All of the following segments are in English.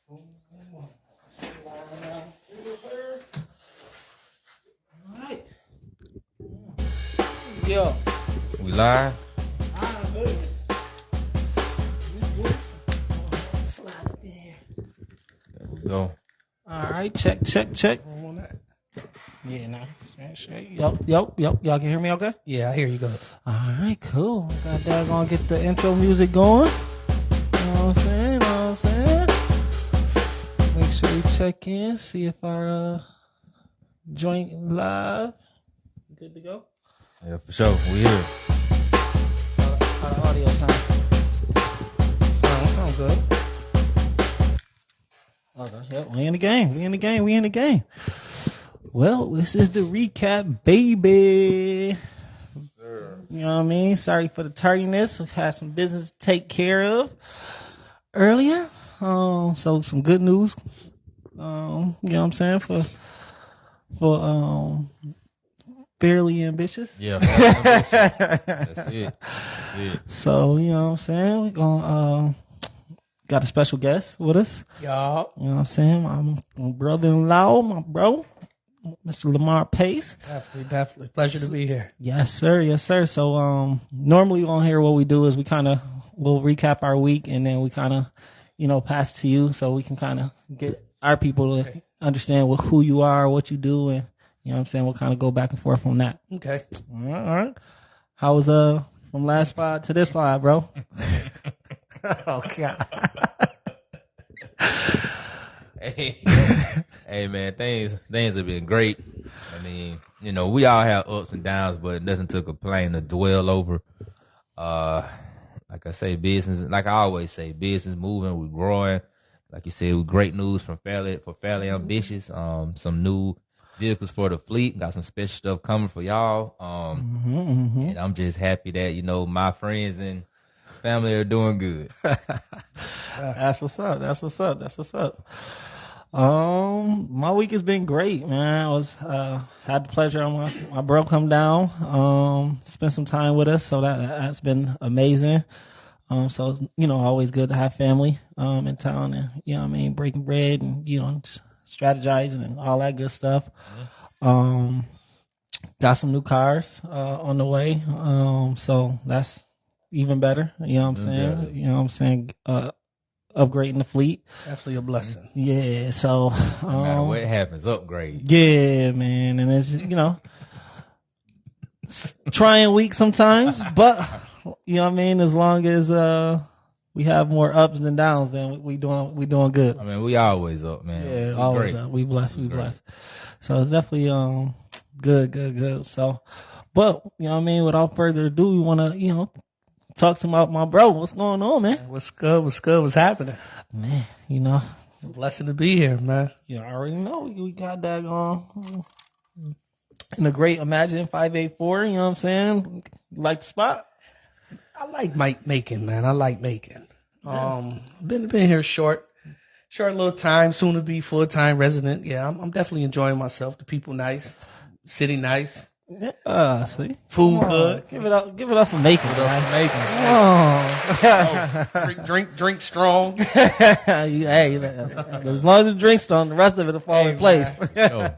Alright. Yo. We live? Slide up in here. There we go. Alright, check. Yeah, nah. Straight. Yup. Y'all can hear me okay? Yeah, I hear you go. Alright, cool. Got that gonna get the intro music going. You know what I'm saying? Make sure we check in, see if our joint live. Good to go? Yeah, for sure. We here. How the audio sound? Sound good. Okay, yep, we in the game. Well, this is the recap, baby. Sure. You know what I mean? Sorry for the tardiness. We've had some business to take care of earlier. So some good news. You know what I'm saying? For fairly ambitious. Yeah, that's it. So, you know what I'm saying? We're gonna got a special guest with us. Y'all. You know what I'm saying? My brother-in-law, my bro, Mr. Lamar Pace. Definitely. Pleasure to be here. Yes, sir. So, normally on here, what we do is we'll recap our week and then we kind of, pass to you so we can kind of get our people to understand who you are, what you do, and, you know what I'm saying? We'll kind of go back and forth on that. Okay. All right. How was, from last pod to this pod, bro? Oh, God. Hey man, things have been great. I mean, we all have ups and downs, but nothing to complain to dwell over. Like I say, like I always say, business moving, we're growing. Like you said, with great news from fairly ambitious. Some new vehicles for the fleet. Got some special stuff coming for y'all. And I'm just happy that, my friends and family are doing good. That's what's up. My week has been great, man. I was had the pleasure of my bro come down, spend some time with us, so that's been amazing. So it's, always good to have family in town, and breaking bread and just strategizing and all that good stuff. Got some new cars on the way, so that's even better. You know what I'm saying? Better. You know what I'm saying? Upgrading the fleet. Definitely a blessing. Yeah, so No matter what happens, upgrade. yeah, man, and it's it's trying week sometimes, but you know what I mean. As long as we have more ups than downs, then we doing good. I mean, we always up, man. Yeah, We always great. up. We blessed. Great. So it's definitely good. So, but you know what I mean. Without further ado, we want to talk to my bro. What's going on, man? What's good? What's happening? Man, It's a blessing to be here, man. you already know we got that on in a great Imagine 584. You know what I'm saying? You like the spot? I like making, man. I like making. Been here short little time, soon to be full-time resident. Yeah, I'm definitely enjoying myself. The people nice, city nice, Yeah, see, food good. Give it up for making. Drink strong. Hey, as long as the drink's strong, the rest of it will fall in place. Yo,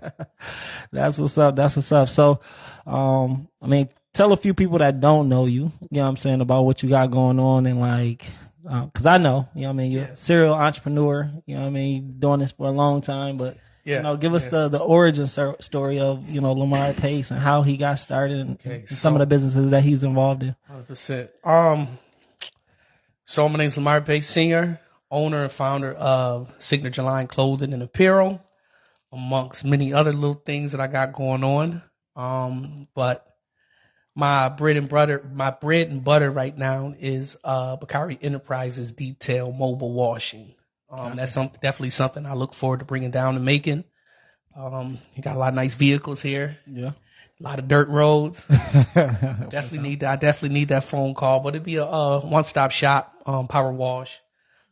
That's what's up. So, tell a few people that don't know you, you know what I'm saying, about what you got going on and cause I know, you're a serial entrepreneur, you're doing this for a long time, but give us the origin story of, Lamar Pace and how he got started and some of the businesses that he's involved in. 100%. So my name's Lamar Pace Sr., owner and founder of Signature Line Clothing and Apparel, amongst many other little things that I got going on. But my bread and butter right now is Bakari Enterprises Detail Mobile Washing. That's definitely something I look forward to bringing down and making. You got a lot of nice vehicles here. Yeah. A lot of dirt roads. I definitely need that phone call, but it'd be a one-stop shop, power wash,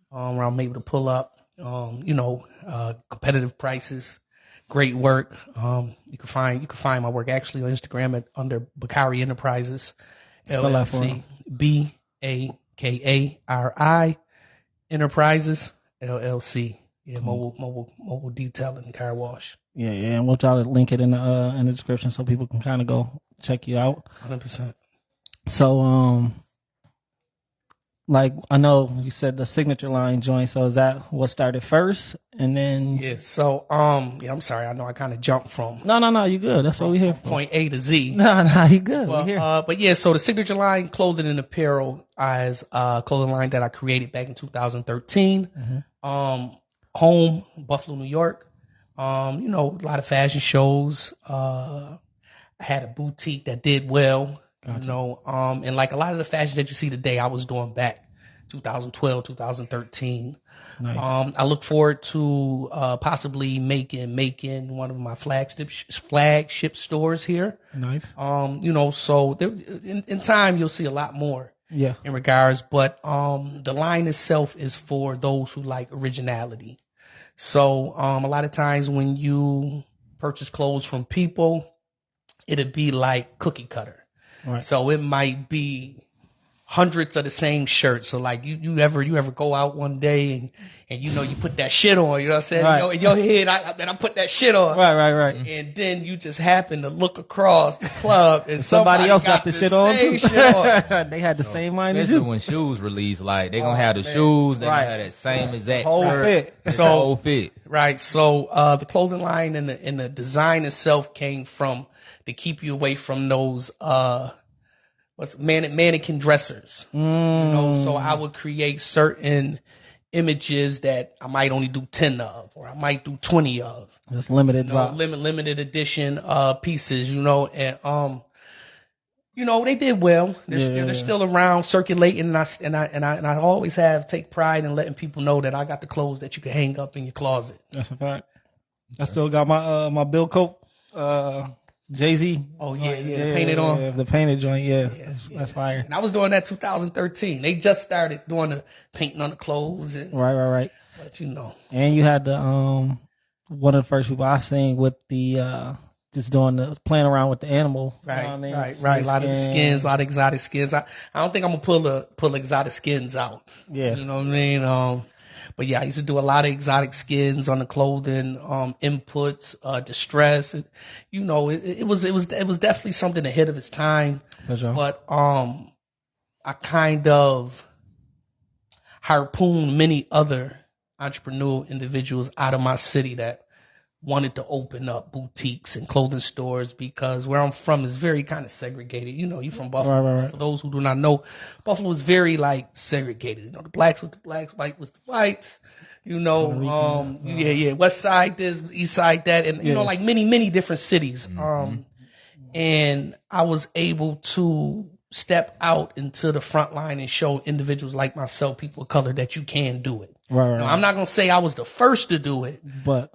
where I'm able to pull up, competitive prices, great work. You can find my work actually on Instagram under Bakari Enterprises, LLC, BAKARI Enterprises, LLC. Yeah, mobile detailing and car wash. Yeah, and we'll try to link it in the description so people can kind of go check you out. 100%. So, like I know you said the signature line joint. So is that what started first, and then? Yeah. So, I'm sorry. I know I kind of jumped from No, you good. That's what we here for. point A to Z. No, you good. Well, we here. but yeah, so the signature line clothing and apparel is a clothing line that I created back in 2013. Home, Buffalo, New York. A lot of fashion shows. I had a boutique that did well. Gotcha. And like a lot of the fashion that you see today, I was doing back 2012, 2013. Nice. I look forward to possibly making one of my flagship stores here. Nice. So there, in time you'll see a lot more. Yeah. In regards, but the line itself is for those who like originality. So a lot of times when you purchase clothes from people, it'd be like cookie cutter. Right. So it might be hundreds of the same shirts. So like you ever go out one day and you put that shit on, you know what I'm saying? Right. In your head, I put that shit on. Right. And then you just happen to look across the club and somebody else got the shit on too. Shit on. They had the same line as Especially you. when shoes release, like they gonna have the shoes, they gonna have that same exact whole shirt, fit. the whole fit. Right. So the clothing line and the design itself came from to keep you away from those mannequin dressers. So I would create certain images that I might only do 10 of, or I might do 20 of. Just limited drops. Limited edition pieces, and they did well. They're still around circulating, and I always take pride in letting people know that I got the clothes that you can hang up in your closet. That's a fact. I still got my my Bill Cope Jay-Z. Oh yeah, painted on. Yeah, the painted joint, that's fire. And I was doing that 2013. They just started doing the painting on the clothes. And, right. But And you had the one of the first people I seen with the just doing the playing around with the animal. Right, you know what I mean? right. A lot of the skins, a lot of exotic skins. I don't think I'm gonna pull exotic skins out. Yeah. You know what I mean? But yeah, I used to do a lot of exotic skins on the clothing, inputs, distress. It was definitely something ahead of its time. For sure. But I kind of harpooned many other entrepreneurial individuals out of my city that wanted to open up boutiques and clothing stores, because where I'm from is very kind of segregated. You from Buffalo. Right. For those who do not know, Buffalo is very like segregated. The blacks with the blacks, white with the whites. West side this, east side that, and like many different cities. And I was able to step out into the front line and show individuals like myself, people of color, that you can do it. Right. Now, I'm not gonna say I was the first to do it, but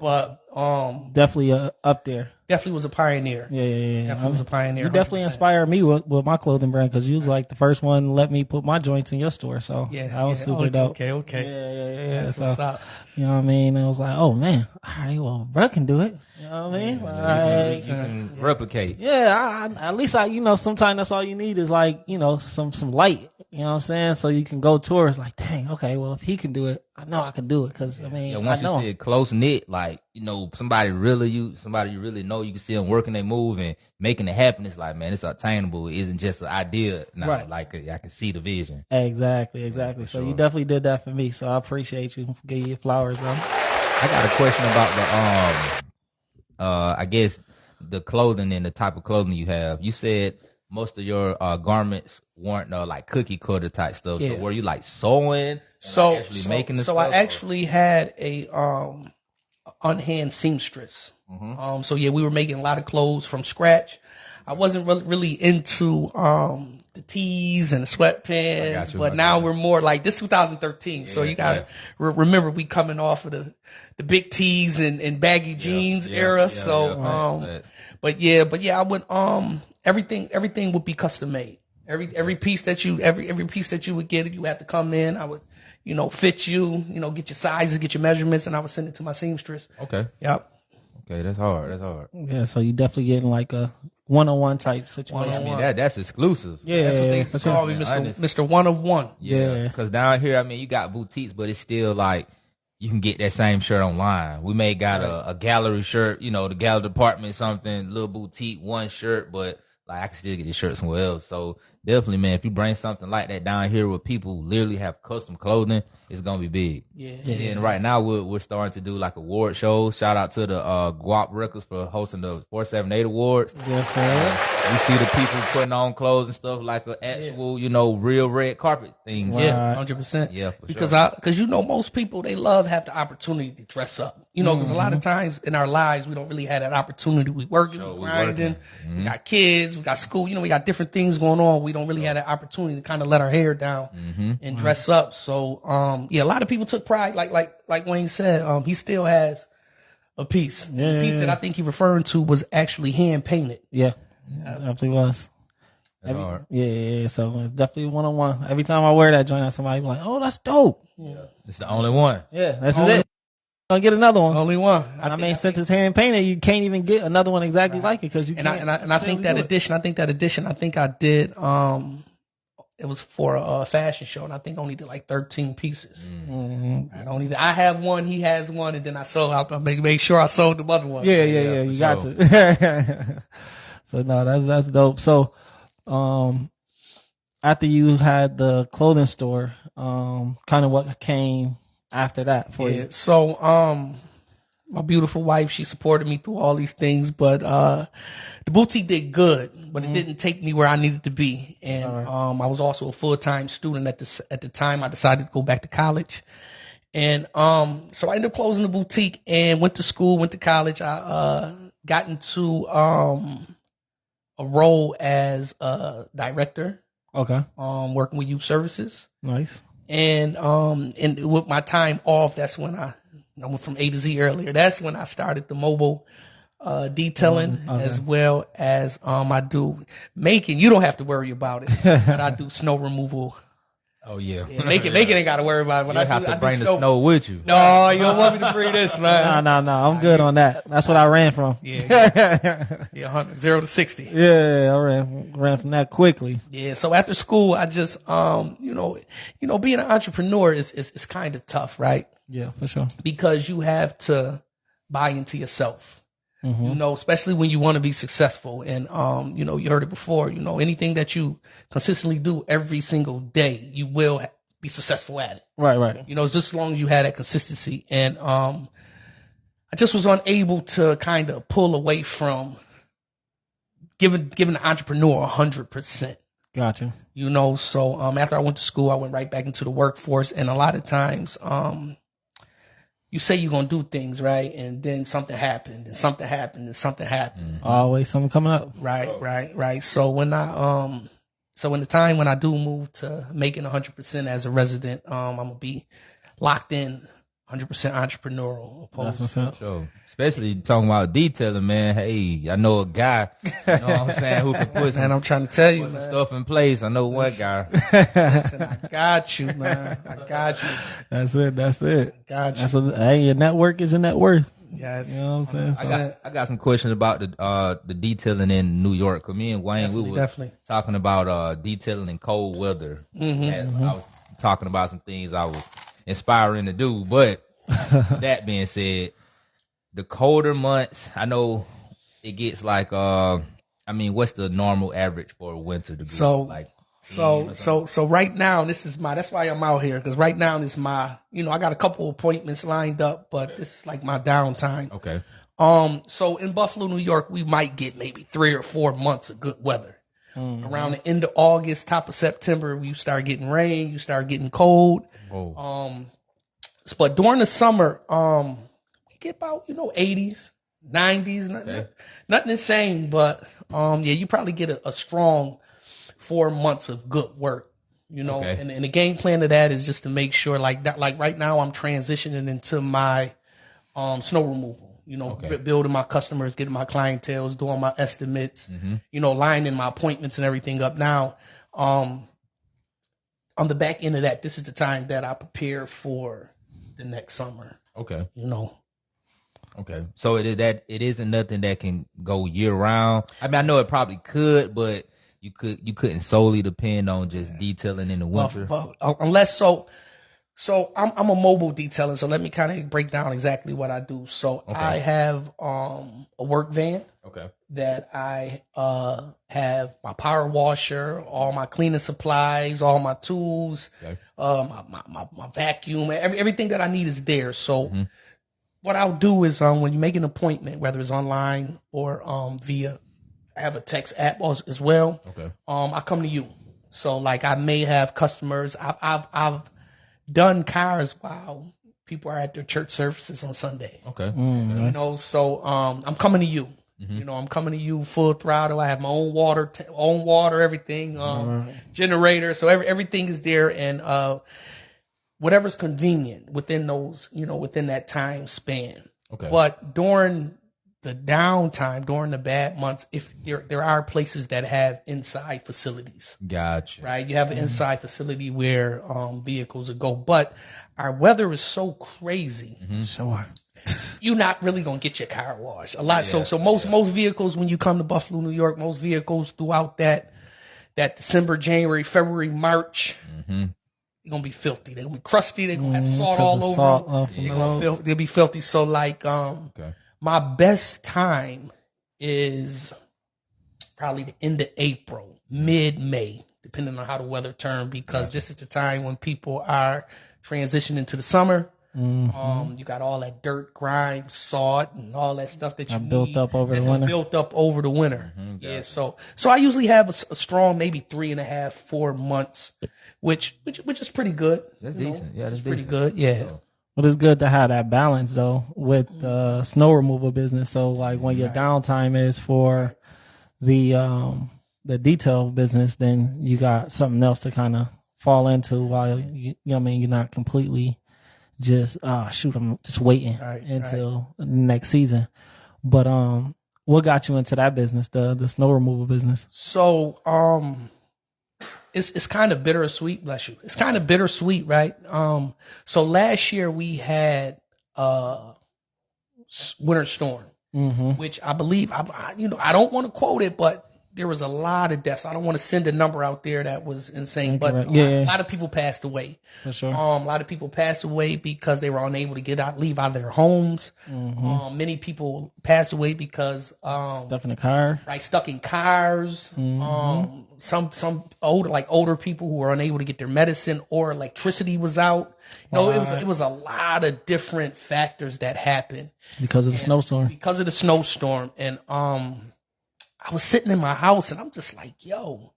definitely up there. Definitely was a pioneer. Yeah. Definitely was a pioneer. You definitely 100%. inspired me with my clothing brand, because you was like the first one to let me put my joints in your store. So that was super dope. Okay. Yeah. That's so, what's up. You know what I mean? And I was like, oh man, all right, well, bro can do it. You know what I mean? You can replicate. Yeah, at least sometimes that's all you need is like, some light. You know what I'm saying? So you can go towards like, dang, okay, well, if he can do it, I know I can do it. Because once you see it close knit, like somebody you really know, you can see them working their move and making it happen. It's like, man, it's attainable. It isn't just an idea now. Right. Like I can see the vision. Exactly. So sure. you definitely did that for me. So I appreciate you. Give you your flowers, bro. I got a question about I guess the clothing and the type of clothing you have. You said most of your garments weren't like cookie cutter type stuff. Yeah. So were you like sewing? Making the stuff? I actually had a on-hand seamstress. So yeah, we were making a lot of clothes from scratch. I wasn't really into the tees and the sweatpants, but now we're more like this 2013. So you gotta remember we coming off of the big tees and baggy jeans era. But I would everything would be custom made. Every piece that you would get, you had to come in. I would fit you, get your sizes, get your measurements, and I would send it to my seamstress. Okay. Yep. Okay, that's hard. Yeah, so you definitely getting like a one-on-one type situation. I mean, that's exclusive. Yeah, that's what they used to call me, Mr. One of One. Yeah, because down here, I mean, you got boutiques, but it's still like you can get that same shirt online. We may got a gallery shirt, you know, the gallery department, something, little boutique, one shirt, but like I can still get this shirt somewhere else. So definitely, man, if you bring something like that down here where people literally have custom clothing, it's gonna be big. Yeah. And right now we're starting to do like award shows. Shout out to the Guap Records for hosting the 478 Awards. Yes, sir. We see the people putting on clothes and stuff like an actual, you know, real red carpet things. Right. Yeah, 100%. Yeah, for because sure. because you know most people they love have the opportunity to dress up. You know, because a lot of times in our lives we don't really have that opportunity. We working, we grinding, we got kids, we got school. You know, we got different things going on. We don't really have that opportunity to kind of let our hair down and dress up. So, yeah, a lot of people took pride. Like Wayne said, he still has a piece. The piece that I think he's referring to was actually hand painted. Yeah, definitely was. That's hard. Yeah. So it's definitely 1-on-1. Every time I wear that joint, somebody be like, "Oh, that's dope." It's the only one. Yeah, that's it. Gonna get another one. Only one. I mean, since it's hand painted, you can't even get another one exactly like it because you And can't. I think that edition. I think I did. It was for a fashion show, and I think I only did like 13 pieces. I have one, he has one, and then I sold out. I make sure I sold the other one. Yeah. You got to. So no, that's dope. So, after you had the clothing store, kind of what came after that for you? So, my beautiful wife, she supported me through all these things, but the boutique did good, but it didn't take me where I needed to be. And I was also a full-time student at the time. I decided to go back to college. And so I ended up closing the boutique and went to school, went to college. I got into a role as a director, Okay, working with youth services. nice. And with my time off, that's when I went from A to Z earlier. That's when I started the mobile detailing, as well as I do making. You don't have to worry about it, but I do snow removal. Oh yeah. Making ain't got to worry about it. When You I have do, to I do bring the snow with you. No, you don't want me to bring this, man. No, I'm good on that. That's what I ran from. Yeah, 0 to 60. Yeah, I ran from that quickly. Yeah. So after school, I just you know, being an entrepreneur is kind of tough, right? Yeah, for sure. Because you have to buy into yourself. You know, especially when you want to be successful. And, you know, you heard it before, you know, anything that you consistently do every single day, you will be successful at it. Right. You know, it's just as long as you had that consistency. And, I just was unable to kind of pull away from giving the entrepreneur 100%. Gotcha. You know, so, after I went to school, I went right back into the workforce. And a lot of times, you say you're going to do things, right? And then something happened, and something happened, and something happened. Always something coming up. Right. So when in the time when I do move to making 100% as a resident, I'm going to be locked in 100% entrepreneurial. That's what's up. Sure. Especially talking about detailing, man. Hey, I know a guy, you know what I'm saying, who can put some, And I'm trying to tell you, some man. stuff in place. I know one guy. Listen, I got you, man. I got you. That's it. Got you. Hey, your network is your net worth. Yes. You know what I'm saying? I got some questions about the detailing in New York. 'Cause me and Wayne, we were Definitely. talking about detailing in cold weather. And I was talking about some things I was inspiring to do. But that being said, the colder months, I know it gets like what's the normal average for a winter degree? So, like So right now, that's why I'm out here. Because right now, this is my, you know, I got a couple appointments lined up, but this is like my downtime. Okay. So in Buffalo, New York, we might get maybe 3 or 4 months of good weather. Around the end of August, top of September, you start getting rain, you start getting cold. Whoa. But during the summer, we get about, 80s, 90s, nothing insane, but you probably get a strong 4 months of good work, Okay. and the game plan of that is just to make sure like that, like right now I'm transitioning into my snow removal, building my customers, getting my clientele, doing my estimates, lining my appointments and everything up. Now, on the back end of that, this is the time that I prepare for the next summer. Okay. Okay. So it isn't nothing that can go year round. I mean, I know it probably could, but you couldn't solely depend on just detailing in the winter. Unless so So I'm a mobile detailer. So let me kind of break down exactly what I do. So I have a work van. Okay. That I have my power washer, all my cleaning supplies, all my tools, my vacuum, everything that I need is there. So what I'll do is when you make an appointment, whether it's online or via, I have a text app as well. Okay. I come to you. So like I may have customers. I've done cars while people are at their church services on Sunday. Okay. You know, so I'm coming to you. You know, I'm coming to you full throttle. I have my own water, everything, generator. So everything is there, and whatever's convenient within those, you know, within that time span. Okay. But during the downtime, during the bad months, if there are places that have inside facilities, Gotcha. right? You have an inside facility where vehicles will go, but our weather is so crazy. Sure. You're not really gonna get your car washed a lot. So most vehicles, when you come to Buffalo, New York, most vehicles throughout that December, January, February, March, they're gonna be filthy. They're gonna be crusty. They're gonna have salt all over them. They'll be filthy. So like, my best time is probably the end of April, mid-May, depending on how the weather turns, because this is the time when people are transitioning to the summer. You got all that dirt, grime, salt, and all that stuff that you built up over the winter. Built up over the winter. Yeah. So I usually have a strong maybe 3.5, 4 months, which is pretty good. That's decent. Yeah, that's pretty decent. good. Yeah. But it's good to have that balance though with the snow removal business. So like when your downtime is for the detail business, then you got something else to kind of fall into while you know what I mean, you're not completely just I'm just waiting until next season. But what got you into that business, the snow removal business? So it's kind of bittersweet, bless you. It's kind of bittersweet, right? So last year we had winter storm, which I believe I don't want to quote it, but there was a lot of deaths. I don't want to send a number out there that was insane, but a lot of people passed away. For sure. A lot of people passed away because they were unable to leave out of their homes. Many people passed away because stuck in a car. Right, stuck in cars. Some older people who were unable to get their medicine, or electricity was out. You know, it was a lot of different factors that happened because of the snowstorm. Because of the snowstorm, and I was sitting in my house and I'm just like, yo,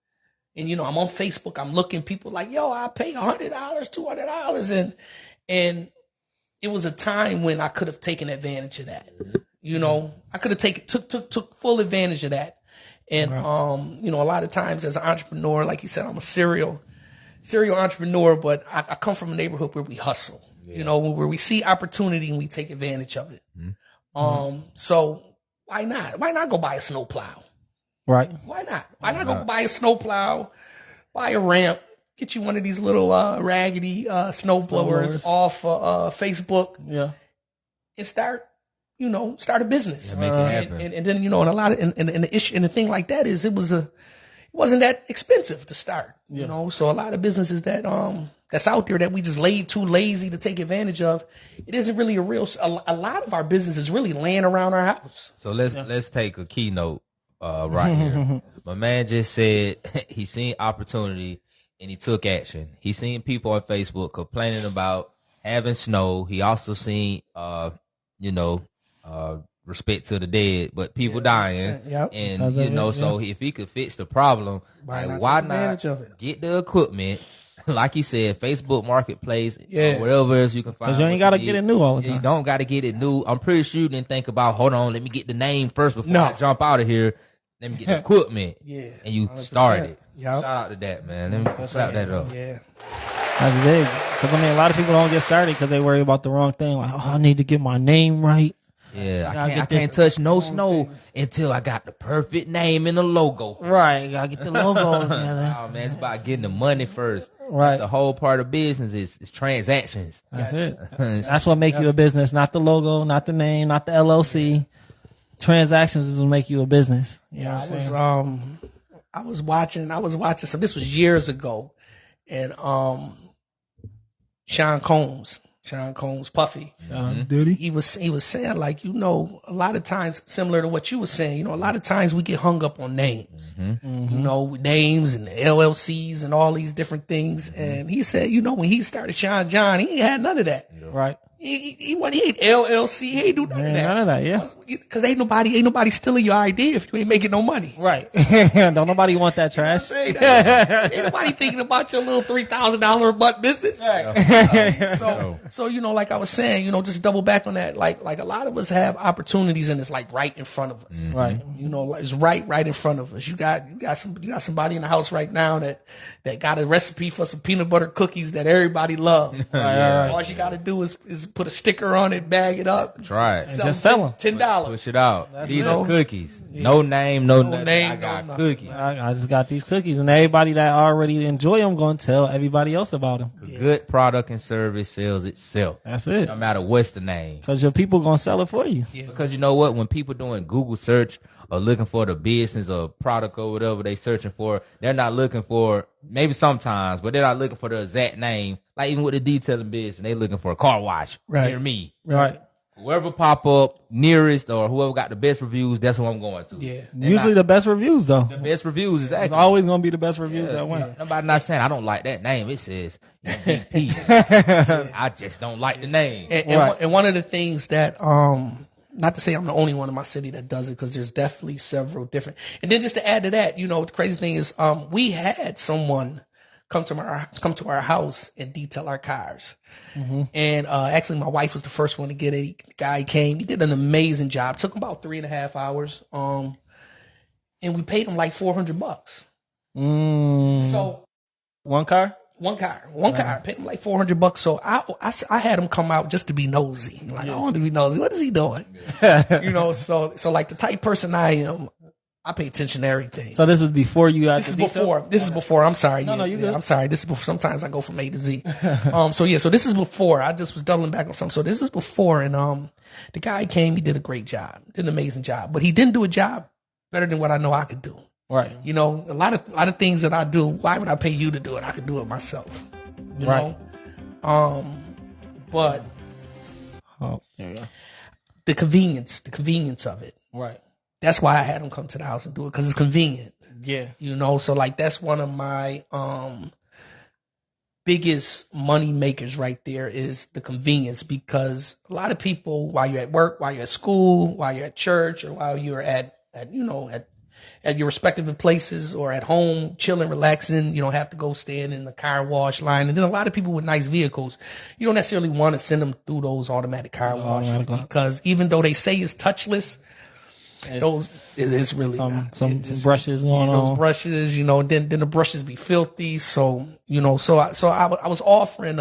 and you know, I'm on Facebook, I'm looking, people like, yo, I'll pay $100, $200. And it was a time when I could have taken advantage of that. You know, I could have took full advantage of that. And, you know, a lot of times as an entrepreneur, like you said, I'm a serial entrepreneur, but I come from a neighborhood where we hustle, you know, where we see opportunity and we take advantage of it. So why not? Why not go buy a snowplow? Right. Why not? Why not go buy a snowplow, buy a ramp, get you one of these little raggedy snow blowers off Facebook, and start a business, make it happen. And then, you know, and a lot of and the issue and the thing like that is it wasn't that expensive to start, you know. So a lot of businesses that that's out there that we just too lazy to take advantage of, it isn't really a lot of our business is really laying around our house. So let's take a keynote right here. My man just said he seen opportunity and he took action. He seen people on Facebook complaining about having snow. He also seen respect to the dead, but people dying. And you know, so if he could fix the problem, why not get the equipment? Like you said, Facebook Marketplace, whatever else you can find. Because you ain't got to get it new all the time. You don't got to get it new. I'm pretty sure you didn't think about, hold on, let me get the name first before I jump out of here. Let me get the equipment. And you 100%. Started. Shout out to that, man. Let me slap that up. Yeah. That's big. Because, I mean, a lot of people don't get started because they worry about the wrong thing. Like, I need to get my name right. Yeah, I can't touch no snow until I got the perfect name and the logo. Right, gotta get the logo together. Oh man, it's about getting the money first. Right, that's the whole part of business is transactions. That's it. That's what makes you a business, not the logo, not the name, not the LLC. Transactions is what make you a business. You know what I'm saying? I was watching. So this was years ago, and Sean Combs, Puffy. Diddy. He was saying, like, a lot of times, similar to what you were saying, a lot of times we get hung up on names, names and LLCs and all these different things. And he said, when he started Sean John, he ain't had none of that. Right. He ain't LLC. He ain't do none of that. None of that, yeah. Because ain't nobody stealing your idea if you ain't making no money. Right. Don't nobody want that trash. Ain't nobody thinking about your little $3,000 a month business. Right. So like I was saying, just double back on that. Like a lot of us have opportunities and it's like right in front of us. Right. It's right in front of us. You got somebody in the house right now that got a recipe for some peanut butter cookies that everybody loves. Right. All you got to do is put a sticker on it, bag it up, Try it. Just sell them. $10. Push it out. These are cookies. No name, no nothing. I got cookies. I just got these cookies, and everybody that already enjoy them going to tell everybody else about them. Good product and service sells itself. That's it. No matter what's the name. Because your people going to sell it for you. Yeah. Because you know what? When people doing Google search or looking for the business or product or whatever they searching for, they're not looking for, maybe sometimes, but they're not looking for the exact name. Like even with the detailing business, they looking for a car wash near me. Right. Whoever pop up nearest or whoever got the best reviews, that's who I'm going to. Yeah. Usually the best reviews, though. The best reviews, exactly. It's always going to be the best reviews that win. Nobody not saying I don't like that name. It says MVP. I just don't like the name. And one of the things that, not to say I'm the only one in my city that does it, because there's definitely several different. And then just to add to that, the crazy thing is, we had someone come to our house and detail our cars. And actually, my wife was the first one to get a guy came. He did an amazing job. Took him about 3.5 hours. And we paid him like $400. So one car. Paid him like $400. So I had him come out just to be nosy. Like, I want to be nosy. What is he doing? So like the type person I am, I pay attention to everything. So this is before you got This is before. I'm sorry. No, you good. I'm sorry. This is before. Sometimes I go from A to Z. So this is before. I just was doubling back on something. So this is before, and the guy came. He did a great job. Did an amazing job. But he didn't do a job better than what I know I could do. Right. A lot of things that I do. Why would I pay you to do it? I could do it myself. You know. But there you go. the convenience of it. Right. That's why I had him come to the house and do it, because it's convenient. Yeah. So like that's one of my biggest money makers right there is the convenience, because a lot of people, while you're at work, while you're at school, while you're at church, or while you're at your respective places or at home chilling, relaxing, you don't have to go stand in the car wash line. And then a lot of people with nice vehicles, you don't necessarily want to send them through those automatic car washes, because even though they say it's touchless, it's really some brushes going on. Those brushes, then the brushes be filthy. So I was offering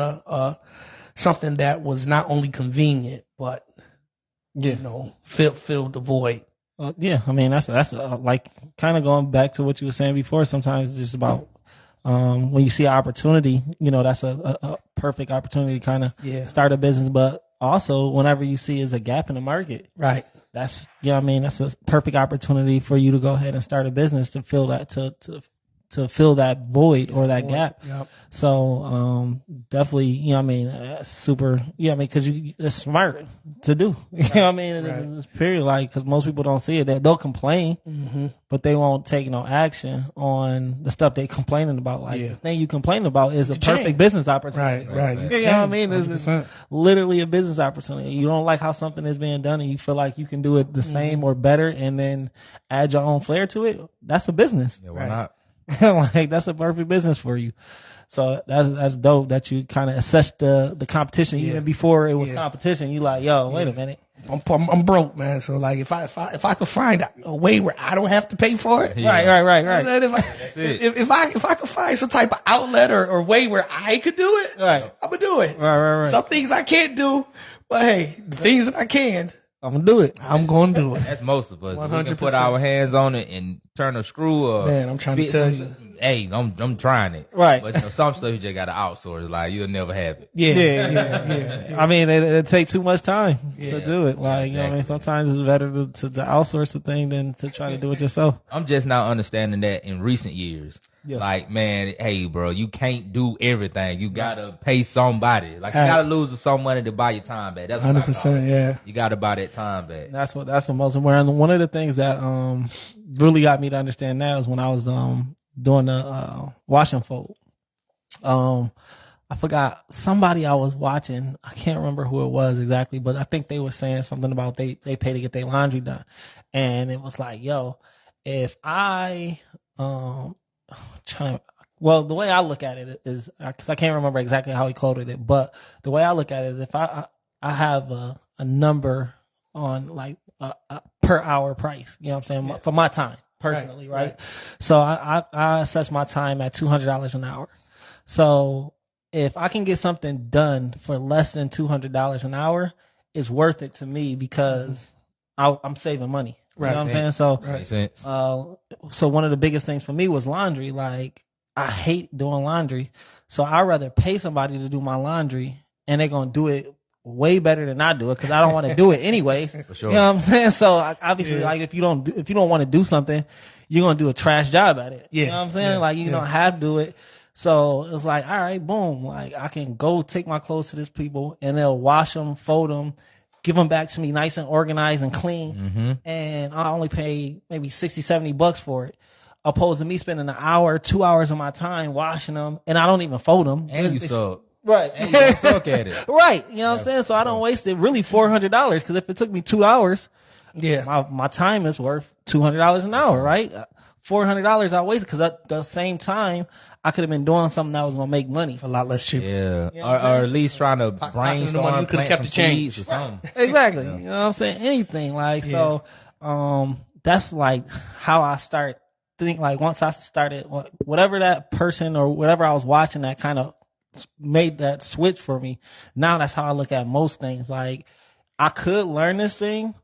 something that was not only convenient, but filled the void. I mean that's like kind of going back to what you were saying before. Sometimes it's just about when you see an opportunity, that's a perfect opportunity to kind of start a business. But also whenever you see is a gap in the market, right? That's that's a perfect opportunity for you to go ahead and start a business to fill that to fill that void or that gap. Yep. So definitely, super. Because it's smart to do. It's period. Like, because most people don't see it. They'll complain, but they won't take no action on the stuff they complaining about. Like the thing you complaining about is a perfect business opportunity. Right. It's literally a business opportunity. You don't like how something is being done, and you feel like you can do it the same or better, and then add your own flair to it. That's a business. Yeah, why not? Like that's a perfect business for you. So that's dope that you kind of assess the competition even before it was competition. You like, yo, wait a minute. I'm broke, man. So like, if I could find a way where I don't have to pay for it, right. If I could find some type of outlet or way where I could do it, right, I'm gonna do it. Right. Some things I can't do, but hey, the things that I can, I'm gonna do it. I'm gonna do it. That's most of us. 100%. We can put our hands on it and turn a screw or man, I'm trying to tell you. Hey, I'm trying it. Right. But some stuff you just gotta outsource. Like you'll never have it. Yeah. I mean, it takes too much time to do it. Like, exactly. Sometimes it's better to outsource the thing than to try to do it yourself. I'm just now understanding that in recent years. Yeah. Like, man, hey, bro, you can't do everything. You gotta pay somebody. Like, you gotta lose some money to buy your time back. That's what I call 100%, it. yeah. You gotta buy that time back. That's the most important. One of the things that really got me to understand that was when I was doing the wash and fold. I forgot somebody I was watching. I can't remember who it was exactly, but I think they were saying something about they pay to get their laundry done, and it was like, yo, if I well, the way I look at it is, because I can't remember exactly how he quoted it, but the way I look at it is, if I have a number on like a per hour price, you know what I'm saying, for my time personally, right? So I assess my time at $200 an hour. So if I can get something done for less than $200 an hour, it's worth it to me because I'm saving money. You know what I'm saying? So, Makes sense. so one of the biggest things for me was laundry. Like, I hate doing laundry. So I'd rather pay somebody to do my laundry, and they're going to do it way better than I do it, because I don't want to do it anyway. For sure. You know what I'm saying? So obviously, like, if you don't want to do something, you're going to do a trash job at it. You know what I'm saying? Like, you don't have to do it. So it's like, all right, boom. Like, I can go take my clothes to these people, and they'll wash them, fold them, give them back to me nice and organized and clean. And I only pay maybe $60-$70 for it, opposed to me spending an hour, 2 hours of my time washing them, and I don't even fold them. And you suck. Right. And you don't suck at it. Right. You know what I'm saying? So I don't waste it really $400, because if it took me 2 hours, my time is worth $200 an hour, right? $400 I wasted, because at the same time I could have been doing something that was going to make money. A lot less cheap. Yeah. You know what I'm Or at least trying to brainstorm, you could've plant kept some the change. seeds or something. Exactly. You know what I'm saying? Anything. Like, so, that's like how I start think. Like, once I started, whatever that person or whatever I was watching that kind of made that switch for me. Now that's how I look at most things. Like, I could learn this thing,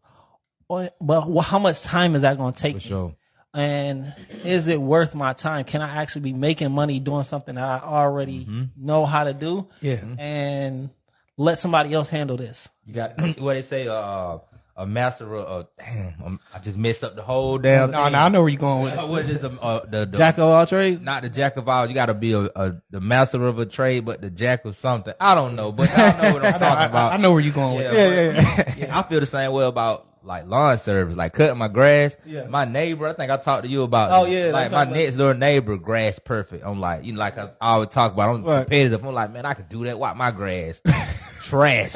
but how much time is that going to take me? For sure. And is it worth my time? Can I actually be making money doing something that I already know how to do? Yeah. And let somebody else handle this. You got what they say, a master of damn. I just messed up the whole damn. No, I know where you're going with it. What is the Jack of all trades? not the jack of all? You got to be the master of a trade, but the jack of something. I don't know, but I know what I'm talking about. I know where you're going with it. Yeah. I feel the same way about like lawn service, like cutting my grass. Yeah. My neighbor, I think I talked to you about. Oh, this. yeah, Like that's my right. next door neighbor, grass perfect. I'm like, like I always talk about. I'm Right. competitive. I'm like, man, I could do that. Why my grass? Trash,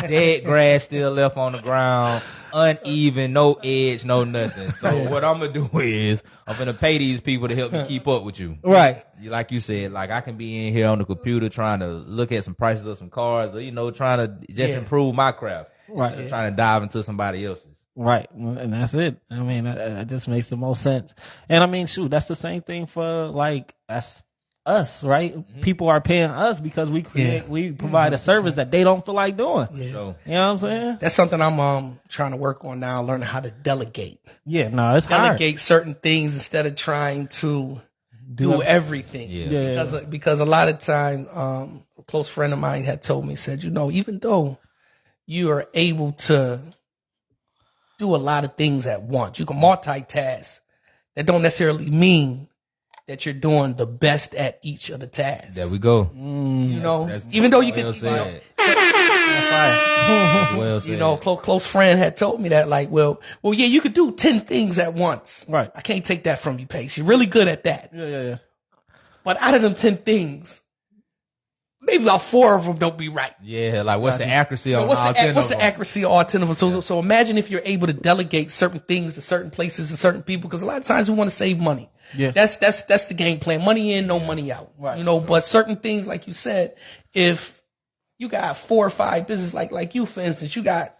dead grass still left on the ground, uneven, no edge, no nothing. So what I'm gonna do is I'm gonna pay these people to help me keep up with you. Right. Like you said, like I can be in here on the computer trying to look at some prices of some cars, or trying to just improve my craft. Right. Instead of trying to dive into somebody else's. Right. And that's it. I mean, that just makes the most sense. And I mean, shoot, that's the same thing for like us, right? People are paying us because we provide a service that they don't feel like doing. Yeah. So You know what I'm saying? That's something I'm trying to work on now, learning how to delegate. Yeah, no, it's hard. Delegate certain things instead of trying to do everything. Yeah. Because a lot of time, a close friend of mine had told me, said, even though you are able to do a lot of things at once, you can multitask. That don't necessarily mean that you're doing the best at each of the tasks. there we go. Even though you can, Well said. Right. Well said. close friend had told me that, like, well, yeah, you could do 10 things at once. Right. I can't take that from you, Pace. You're really good at that. Yeah. But out of them 10 things, maybe about 4 of them don't be right. Yeah, like what's the accuracy on What's all 10 what's of the them? accuracy of all 10 of them? So imagine if you're able to delegate certain things to certain places and certain people, because a lot of times we want to save money. Yeah. That's the game plan. Money in, no money out. Right. But certain things, like you said, if you got 4 or 5 businesses, like you, for instance, you got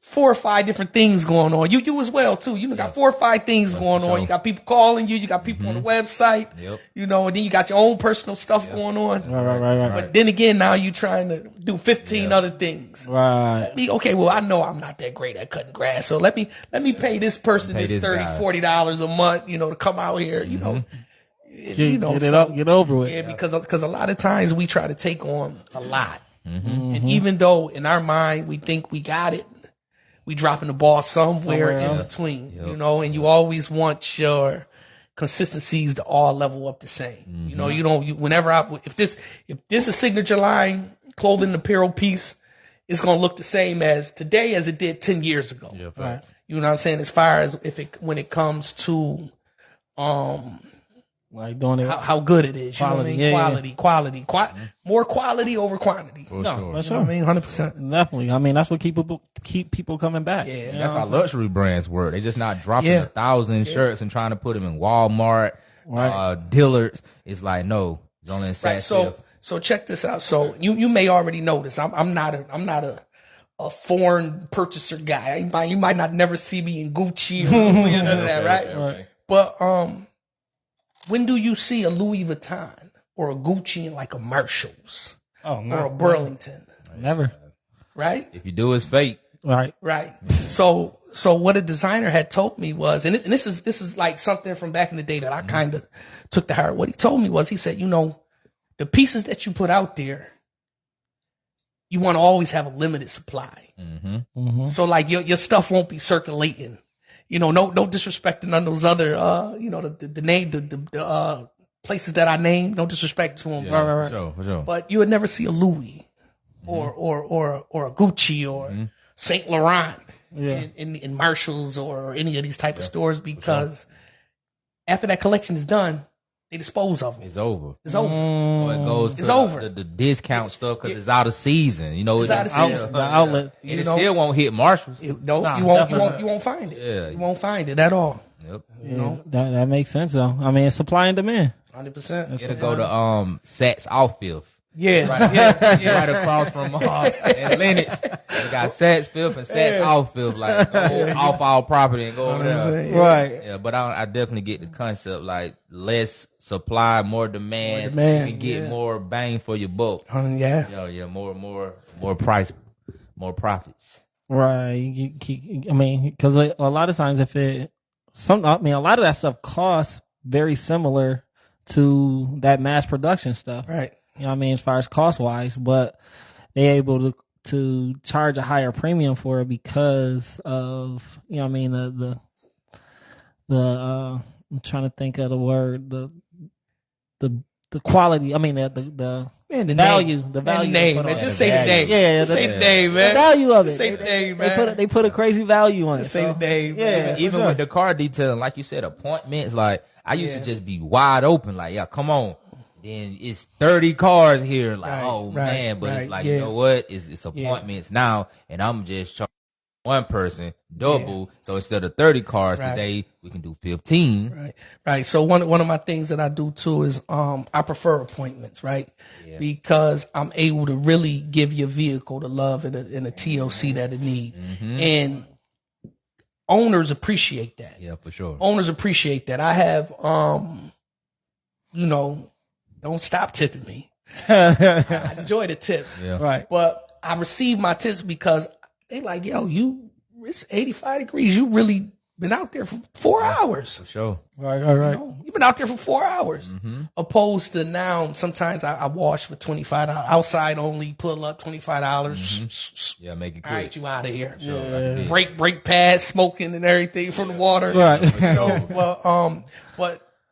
4 or 5 different things going on. You as well too. You got 4 or 5 things going on. sure. You got people calling you. You got people on the website. Yep. And then you got your own personal stuff going on. Right. But then again, now you trying to do 15 other things. Right. Okay, well, I know I'm not that great at cutting grass, so let me pay this person Pay this this $30, guy. $40 a month, to come out here, Get it over with. Yeah, because a lot of times we try to take on a lot, and even though in our mind we think we got it, we dropping the ball somewhere in else. between, and you always want your consistencies to all level up the same. You know, whenever if this is signature line clothing and apparel piece, it's gonna look the same as today as it did 10 years ago. Yeah, Right. You know what I'm saying? As far as when it comes to Like doing it. how good it is, you know what I Quality, mean? yeah, Quality, more quality over quantity. For No, sure. for You sure. know what I mean? 100%. Definitely. I mean, that's what keep people coming back. Yeah. You know That's what how I'm saying? luxury brands work. They just not dropping Yeah. 1,000 shirts and trying to put them in Walmart, Right. Dillard's. It's like, no, it's only in Right. So check this out. So you may already know this. I'm not a foreign purchaser guy. You might not never see me in Gucci or none of that, right? Okay. But when do you see a Louis Vuitton or a Gucci in like a Marshalls Oh, or no. a Burlington, Never. right? If you do, it's fake. Right. Right. So what a designer had told me was, and this is like something from back in the day that I kind of took to heart. What he told me was, he said, you know, the pieces that you put out there, you want to always have a limited supply. So like your stuff won't be circulating. You know, no disrespect to none of those other, the name, the places that I named. No disrespect to them. Yeah, for sure. But you would never see a Louis or a Gucci or Saint Laurent Yeah. in Marshalls or any of these type of stores, because after that collection is done, they dispose of them. It's over. It's over. Or it goes It's to over. the discount stuff because it's out of season. You know, It's out of season. The outlet. And You it know? still won't hit Marshalls. You Nah, won't find it. Yeah. You won't find it at all. Yep. You know, That makes sense though. I mean, it's supply and demand. 100%. It'll go to Saks Off Fifth. Yeah, Right across from and Lennox. They got Saks Fifth and Saks Off Fifth. Like, go off our property and go over there. Right. Yeah, but I definitely get the concept. Like, less supply, more demand. More demand, You can get yeah. more bang for your buck. Yeah. Yeah, more price, more profits. Right. I mean, because a lot of times a lot of that stuff costs very similar to that mass production stuff. Right. You know what I mean, as far as cost wise, but they're able to charge a higher premium for it because of, you know what I mean, the I'm trying to think of the word, the quality. I mean, the Man, the value, name. the value. Man, the they name, put man. on Just it. say the name. Yeah, Just say the name, man. The value of it. Say the name, They man. they put a crazy value on it. Say the name, Yeah, man. for Even sure. with the car detailing, like you said, appointments, like I used to just be wide open, like, yeah, come on. Then it's 30 cars here, like, Right, oh right, man, but right, it's like, yeah. you know what? It's appointments now, and I'm just charging one person double. So instead of 30 cars Right. today, we can do 15. Right. So one of my things that I do too is I prefer appointments, right? Because I'm able to really give your vehicle the love and the TLC that it needs. And owners appreciate that. Yeah, for sure. Owners appreciate that. I have don't stop tipping me. I enjoy the tips. Yeah. Right. But I receive my tips because they like, yo, it's 85 degrees. You really been out there for 4 hours. For sure. Right. You know, you've been out there for 4 hours. Opposed to now, sometimes I wash for $25 outside only, pull up $25. Yeah, make it All right, quick. you out of here. Sure, like Brake pads, smoking and everything from the water. Right.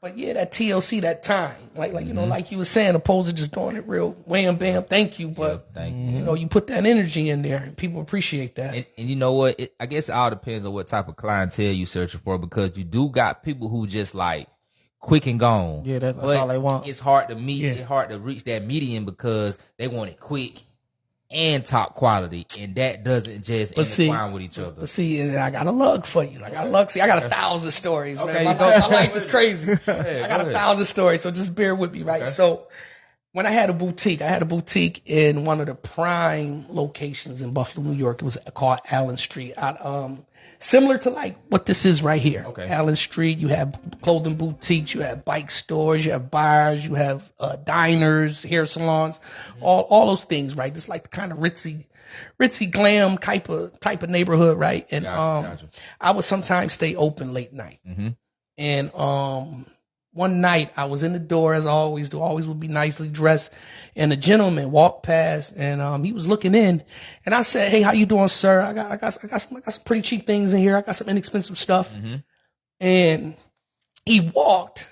But yeah, that TLC, that time, like you know, like you were saying, opposed to just doing it real wham bam, thank you. But Thank you. you know, you put that energy in there, and people appreciate that. And you know what? I guess it all depends on what type of clientele you searching for, because you do got people who just like quick and gone. Yeah, that's But all they want. It's hard to meet. Yeah. It's hard to reach that median because they want it quick and top quality, and that doesn't just intertwine with each other. But see, and I got a lug for you. I got a lug. See, I got 1,000 stories, Okay, man. My life is crazy. I got 1,000 stories, so just bear with me, right? Okay. So when I had a boutique in one of the prime locations in Buffalo, New York. It was called Allen Street. Similar to like what this is right here. Okay. Allen Street, you have clothing boutiques, you have bike stores, you have bars, you have diners, hair salons, all those things, right? It's like the kind of ritzy glam type of neighborhood, right? And Gotcha. I would sometimes stay open late night. And one night I was in the door, as I always do, always would be nicely dressed, and a gentleman walked past, and he was looking in, and I said, "Hey, how you doing, sir? I got some pretty cheap things in here. I got some inexpensive stuff." And He walked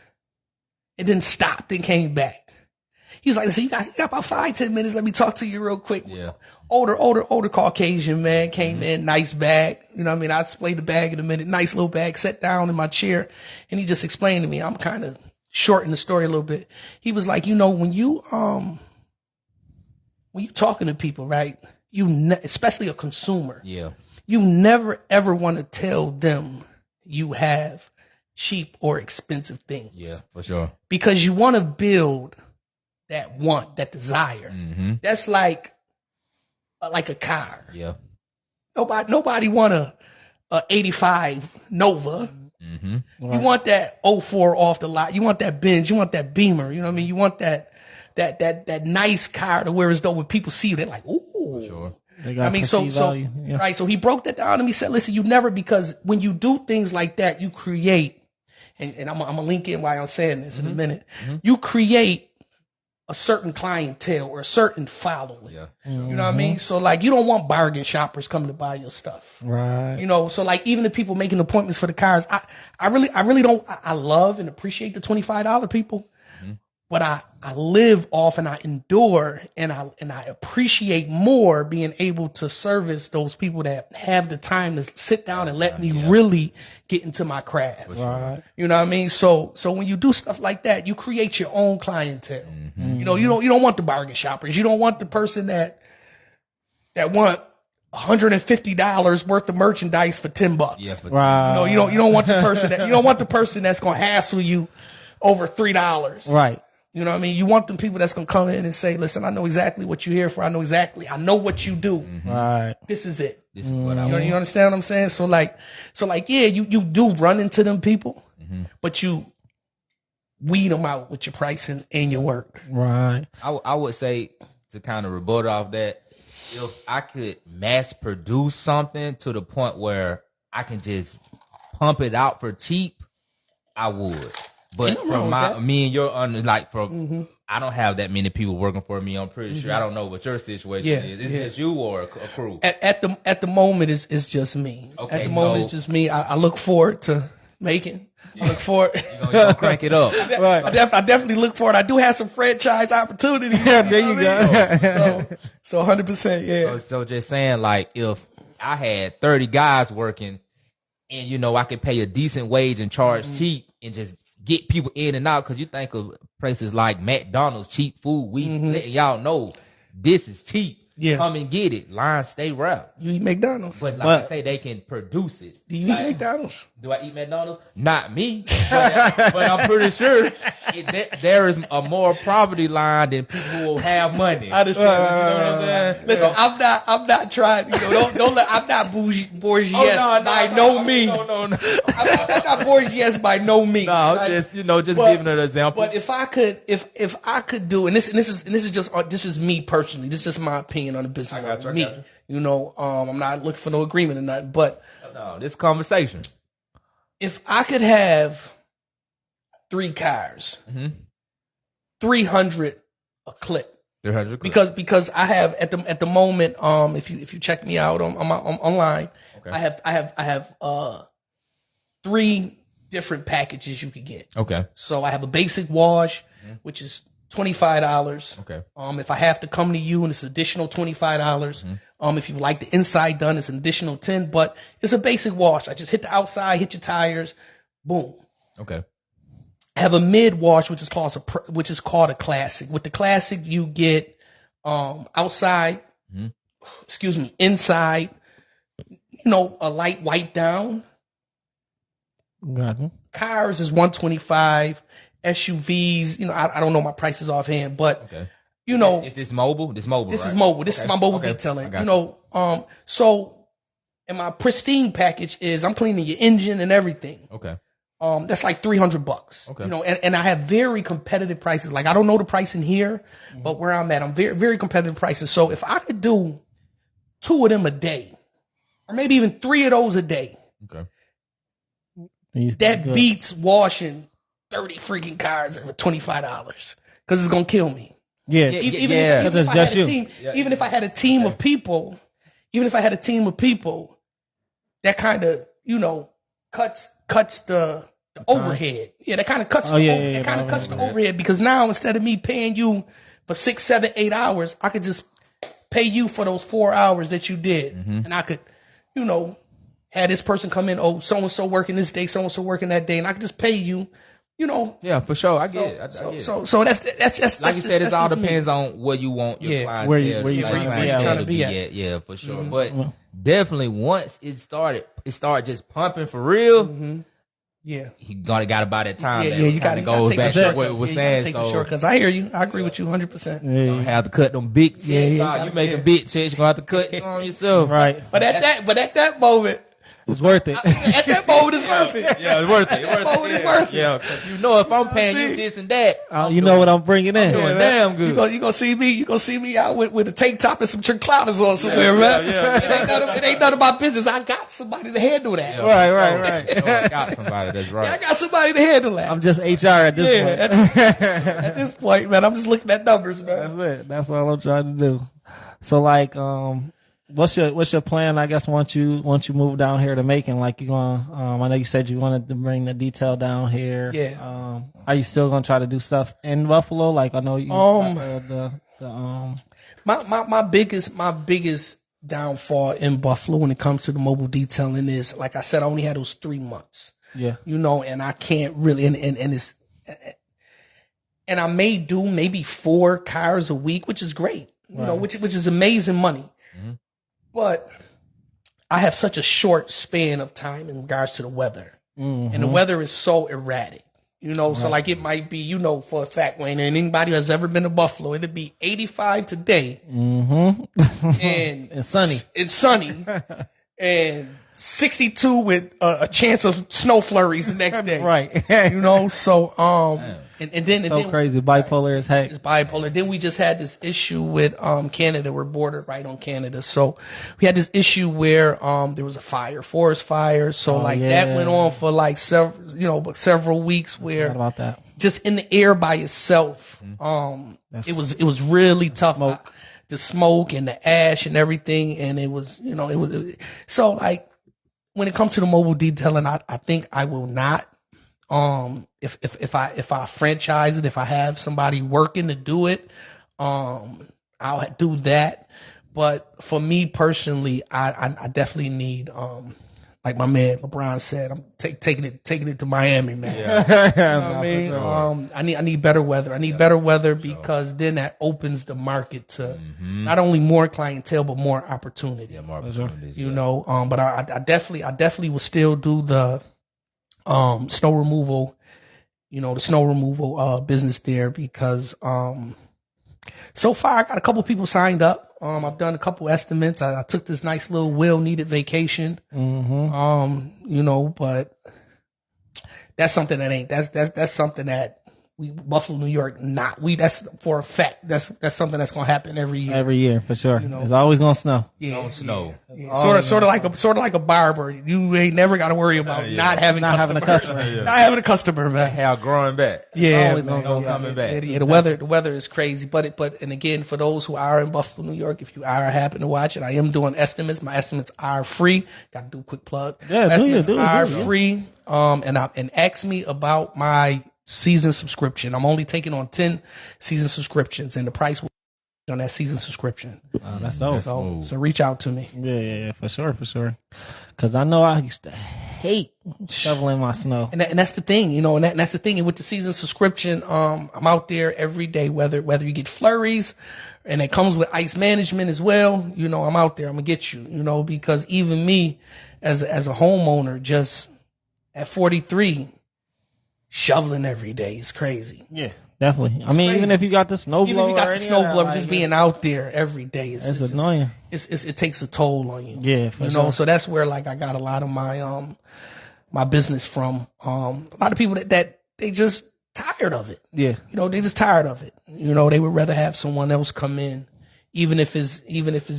and then stopped and came back. He was like, listen, you got about 5-10 minutes. Let me talk to you real quick. Yeah. Older Caucasian man came in, nice bag. You know what I mean? I'll explain the bag in a minute. Nice little bag, sat down in my chair, and he just explained to me, I'm kind of shortening the story a little bit. He was like, when you talking to people, right? Especially a consumer. Yeah. You never ever want to tell them you have cheap or expensive things. Yeah, for sure. Because you want to build that want, that desire. Mm-hmm. That's like a car. Yeah. Nobody want a 85 Nova. Mm-hmm. Right. You want that 04 off the lot. You want that Benz. You want that Beamer. You know what I mean? You want that nice car to where as though when people see you, they're like, ooh. For sure. I mean, so yeah. Right. So he broke that down to me. Said, listen, you never, because when you do things like that, you create, and I'm gonna link in while I'm saying this in a minute. Mm-hmm. You create a certain clientele or a certain following. Yeah. You know what I mean? So like, you don't want bargain shoppers coming to buy your stuff. Right. So like, even the people making appointments for the cars, I really don't, I love and appreciate the $25 people, but I live off and I endure and I appreciate more being able to service those people that have the time to sit down and let me really get into my craft. Right. You know what I mean? So when you do stuff like that, you create your own clientele. Mm-hmm. You don't want the bargain shoppers. You don't want the person that want $150 worth of merchandise for $10. Yeah, right. You don't want the person that's going to hassle you over $3. Right. You know what I mean? You want them people that's going to come in and say, listen, I know exactly what you're here for. I know what you do. Mm-hmm. Right. This is it. This is what I want. You understand what I'm saying? So like, yeah, you do run into them people, but you weed them out with your pricing and your work. Right. I would say, to kind of rebut off that, if I could mass produce something to the point where I can just pump it out for cheap, I would. But from me and your I don't have that many people working for me. I'm pretty sure. I don't know what your situation is. It's just you or a crew. At the moment, it's just me. Okay, at the moment, it's just me. I look forward to making. I look forward. You're gonna crank it up. Right. I definitely look forward. I do have some franchise opportunities. Yeah, there you go. So 100%. Yeah. So just saying, like, if I had 30 guys working, and I could pay a decent wage and charge cheap and just get people in and out, because you think of places like McDonald's, cheap food. We letting y'all know this is cheap. Yeah. Come and get it. Line stay wrapped. You eat McDonald's. But I say, they can produce it. Do you eat McDonald's? Do I eat McDonald's? Not me. But I'm pretty sure there is a more poverty line than people who will have money. I understand. You know what I'm saying? Listen, I'm not trying. I'm not bourgeois by no means. No. I'm not bourgeois by no means. No, I'm just giving an example. But if I could do, and this is me personally. This is just my opinion on the business. I got you. I'm not looking for no agreement or nothing. But no, this conversation. If I could have 3 cars, 300 a clip. 300 because I have at the moment, if you check me out on online, okay. I have 3 different packages you could get. Okay. So I have a basic wash, which is $25. Okay. If I have to come to you, and it's additional $25. If you like the inside done, it's an additional $10. But it's a basic wash. I just hit the outside, hit your tires, boom. Okay. I have a mid wash, which is called a classic. With the classic, you get outside, inside, a light wipe down. Got you. Cars is $125. SUVs, I don't know my prices offhand, but okay. If this mobile, this right? is mobile. This is my mobile detailing. So, and my pristine package is I'm cleaning your engine and everything. Okay. That's like $300. Okay. And I have very competitive prices. Like, I don't know the price in here, but where I'm at, I'm very, very competitive prices. So if I could do 2 of them a day, or maybe even 3 of those a day, okay, that beats washing 30 freaking cars for $25, because it's gonna kill me. Yeah, even if I had a team of people, that kind of cuts the the overhead. Yeah, that kind of cuts. Cuts the overhead because now instead of me paying you for 6, 7, 8 hours, I could just pay you for those 4 hours that you did, and I could, have this person come in. Oh, so and so working this day, so and so working that day, and I could just pay you. Yeah, for sure. I get it. So that's like you said. It all depends on where you want your clientele, where you trying to be at. Yeah, for sure. But definitely once it started just pumping for real. Yeah, he got about that time. You got to go back to what it was saying. So because I hear you, I agree with you 100%. You don't have to cut them big checks. You making big checks, you gonna have to cut some on yourself, right? But at that moment. It's worth it. At that moment, it's worth it. Yeah, it's worth it. At that moment, it's worth it. Yeah, because if I'm paying you this and that, you know what I'm bringing in. I'm doing damn good. You gonna see me? You gonna see me out with a tank top and some clouders on somewhere, man? Yeah. It ain't none of my business. I got somebody to handle that. Yeah, right. I got somebody that's right. I got somebody to handle that. I'm just HR at this point. At this point, man, I'm just looking at numbers, man. That's it. That's all I'm trying to do. So, like, what's your plan? I guess once you move down here to Macon, like you're gonna. I know you said you wanted to bring the detail down here. Yeah. Are you still gonna try to do stuff in Buffalo? Like I know you. My biggest downfall in Buffalo when it comes to the mobile detailing is, like I said, I only had those 3 months. Yeah. And I can't really and it's and I may do maybe 4 cars a week, which is great. Which is amazing money. But I have such a short span of time in regards to the weather. And the weather is so erratic. So like it might be, for a fact, Wayne, and anybody who has ever been to Buffalo, it'd be 85 today. And it's sunny. It's sunny. And 62 with a chance of snow flurries the next day. Right. So and then crazy. Bipolar is heck. It's bipolar. Then we just had this issue with Canada. We're bordered right on Canada. So we had this issue where there was a fire, forest fire. So that went on for like several weeks where about that? Just in the air by itself. It was really tough. The smoke and the ash and everything, and it was so like when it comes to the mobile detailing, I think I will not if I franchise it, if I have somebody working to do it, I'll do that. But for me personally, I definitely need like my man LeBron said, I'm taking it to Miami, man. Yeah. I mean? Sure. I need better weather. I need better weather because then that opens the market to not only more clientele but more opportunity. Yeah, more opportunities. But I definitely will still do the snow removal. The snow removal business there because so far I got a couple people signed up. I've done a couple estimates. I took this nice little well-needed vacation. But that's something that's something that Buffalo, New York, that's for a fact. That's something that's gonna happen every year. Every year for sure. It's always gonna snow. Yeah, snow. Yeah. Sort of like a barber. You ain't never got to worry about not having a customer. Not having a customer, man. How growing back. Yeah, always coming back. Yeah, the weather is crazy. But again, for those who are in Buffalo, New York, if you happen to watch it, I am doing estimates. My estimates are free. Got to do a quick plug. Yeah, estimates are free. And ask me about my season subscription. I'm only taking on 10 season subscriptions, and the price will be on that season subscription. That's dope. So reach out to me. Yeah, for sure. Because I know I used to hate shoveling my snow, and that's the thing, and that's the thing. And with the season subscription, I'm out there every day, whether you get flurries, and it comes with ice management as well. I'm out there. I'm gonna get you. Because even me, as a homeowner, just at 43. Shoveling every day is crazy. Yeah, definitely. Even if you got the snowblower, just being out there every day is annoying. It takes a toll on you. Yeah, for sure. So that's where I got a lot of my my business from. A lot of people that they just tired of it. Yeah, they just tired of it. They would rather have someone else come in. Even if it's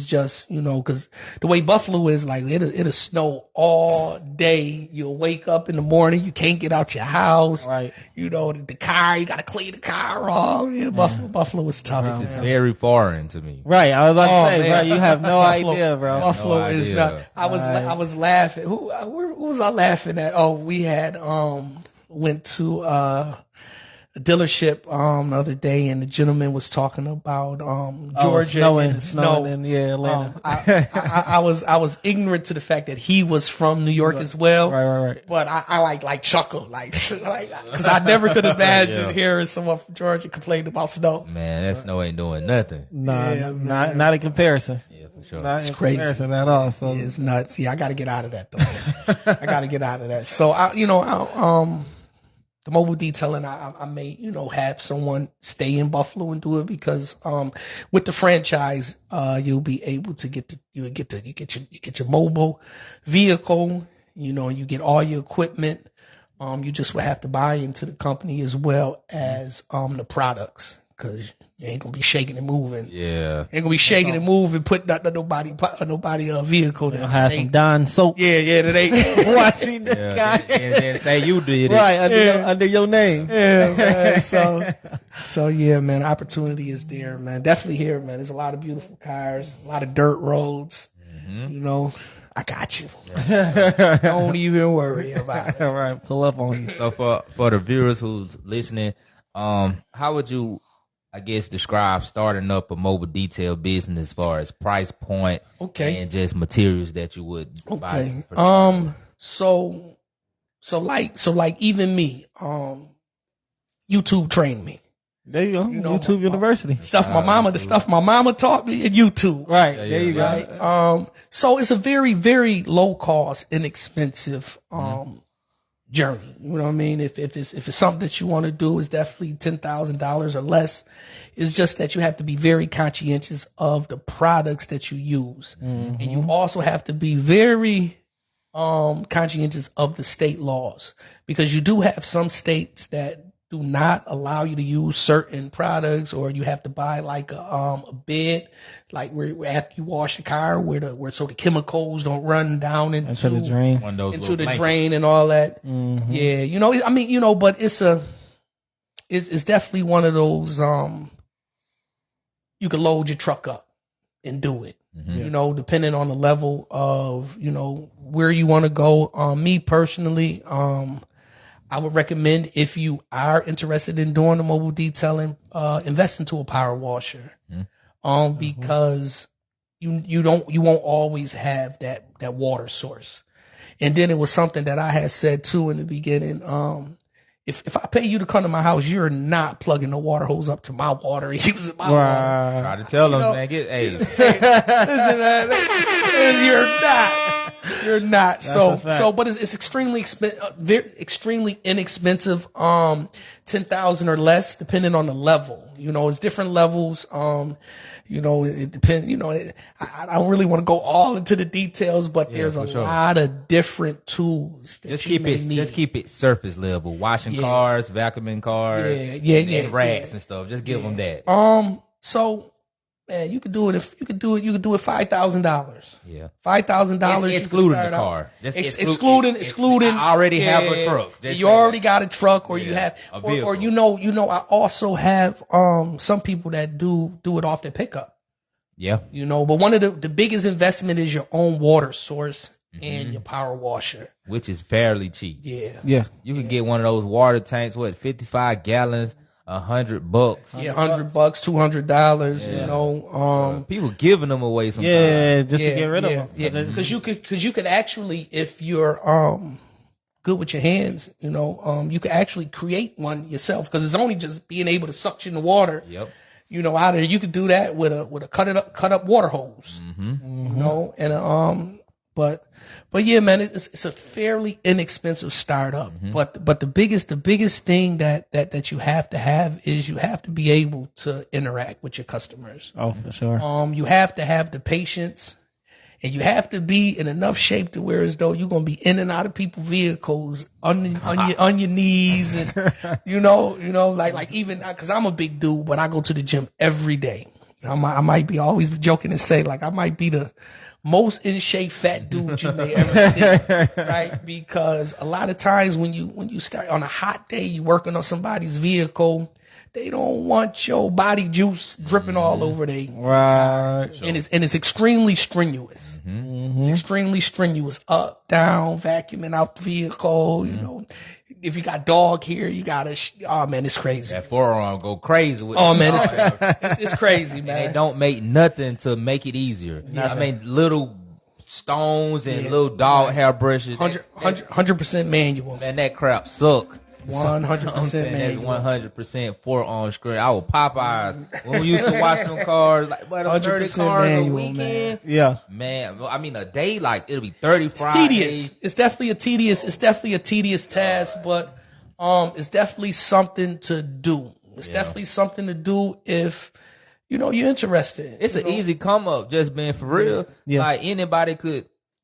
just, because the way Buffalo is, like, it'll snow all day. You'll wake up in the morning, you can't get out your house. Right. The car, you got to clean the car off. Yeah, Buffalo is tough. This is very foreign to me. Right. I was about to say, bro, you have no idea, bro. Buffalo is not. I was laughing. Who was I laughing at? Oh, we had, went to a dealership the other day, and the gentleman was talking about Georgia snowing, and the snow. and Atlanta. I was ignorant to the fact that he was from New York as well. Right. But I like chuckle because I never could imagine hearing someone from Georgia complain about snow. Man, that snow ain't doing nothing. Nah, not in comparison. Yeah, for sure. Not It's in crazy. comparison at all. So Yeah, it's nuts. Yeah, I got to get out of that though. I got to get out of that. So the mobile detailing, I may, have someone stay in Buffalo and do it because, with the franchise, you'll be able to get your mobile vehicle, you get all your equipment. You just will have to buy into the company as well as, the products, cause you ain't gonna be shaking and moving. Yeah. Ain't gonna be shaking and moving, putting nobody vehicle there. have some Dawn soap. Yeah, that ain't. Watching the guy. And then say you did it. Right, under your name. Yeah, man. So yeah, man. Opportunity is there, man. Definitely here, man. There's a lot of beautiful cars, a lot of dirt roads. I got you. Don't even worry about it. All right, pull up on you. So for the viewers who's listening, how would you, I guess, describe starting up a mobile detail business as far as price point, and just materials that you would buy? So like even me, YouTube trained me. There you go. YouTube University. The stuff my mama taught me at YouTube. Right. There you go. Right. So it's a very, very low cost, inexpensive, journey. You know what I mean? If it's something that you want to do, it's definitely $10,000 or less. It's just that you have to be very conscientious of the products that you use. And you also have to be very conscientious of the state laws, because you do have some states that do not allow you to use certain products, or you have to buy like a bed, like where after you wash the car, so the chemicals don't run down into the drain, into the drain and all that. Yeah, but it's definitely one of those you can load your truck up and do it. Depending on the level of where you want to go. Me personally, I would recommend, if you are interested in doing the mobile detailing, invest into a power washer. Because you won't always have that water source. And then it was something that I had said too in the beginning. If I pay you to come to my house, you're not plugging the water hose up to my water and using my water. Try to tell them, man. Listen, man, you're not. But it's extremely extremely inexpensive. 10,000 or less, depending on the level. It's different levels. It depends. I don't really want to go all into the details, but there's a lot of different tools. Just keep it surface level. Washing cars, vacuuming cars, and rats and stuff. Just give them that. So, man, you could do it $5,000. Yeah, $5,000 excluding the car. Excluding. I already have a truck. You already got a truck, or you have a vehicle. Or I also have some people that do it off their pickup. Yeah. But one of the biggest investment is your own water source and your power washer, which is fairly cheap. Yeah. You can get one of those water tanks, 55 gallons. $100. Yeah, $100, $200. People giving them away sometimes. Yeah, just to get rid of them. Yeah, because you could actually, if you're good with your hands, you could actually create one yourself, because it's only just being able to suction the water. Yep. Out of there. You could do that with a cut up water hose. But yeah, man, it's a fairly inexpensive startup. But the biggest thing that you have to have is you have to be able to interact with your customers. Oh, for sure. You have to have the patience, and you have to be in enough shape to where as though you're gonna be in and out of people's vehicles on your knees, and like even because I'm a big dude, but I go to the gym every day. I might be always joking and say, like, I might be the most in shape fat dude you may ever see, right? Because a lot of times when you start on a hot day, you working on somebody's vehicle, they don't want your body juice dripping all over they right, and it's extremely strenuous. It's extremely strenuous, up, down, vacuuming out the vehicle, if you got dog hair, you gotta. Oh man, it's crazy. That forearm go crazy with Oh man, it's crazy. It's crazy, man. They don't make nothing to make it easier. I mean, little stones and little dog hair brushes. 100% manual. Man, that crap suck. 100% That's manual. 100% forearm screen. I was Popeyes when we used to watch them cars, like what 30 cars manual, a weekend. Man, I mean a day, like it'll be 30 Fridays. Tedious. It's definitely a tedious task, but it's definitely something to do. It's definitely something to do if you're interested. It's an easy come up, just being for real. Yeah. Like anybody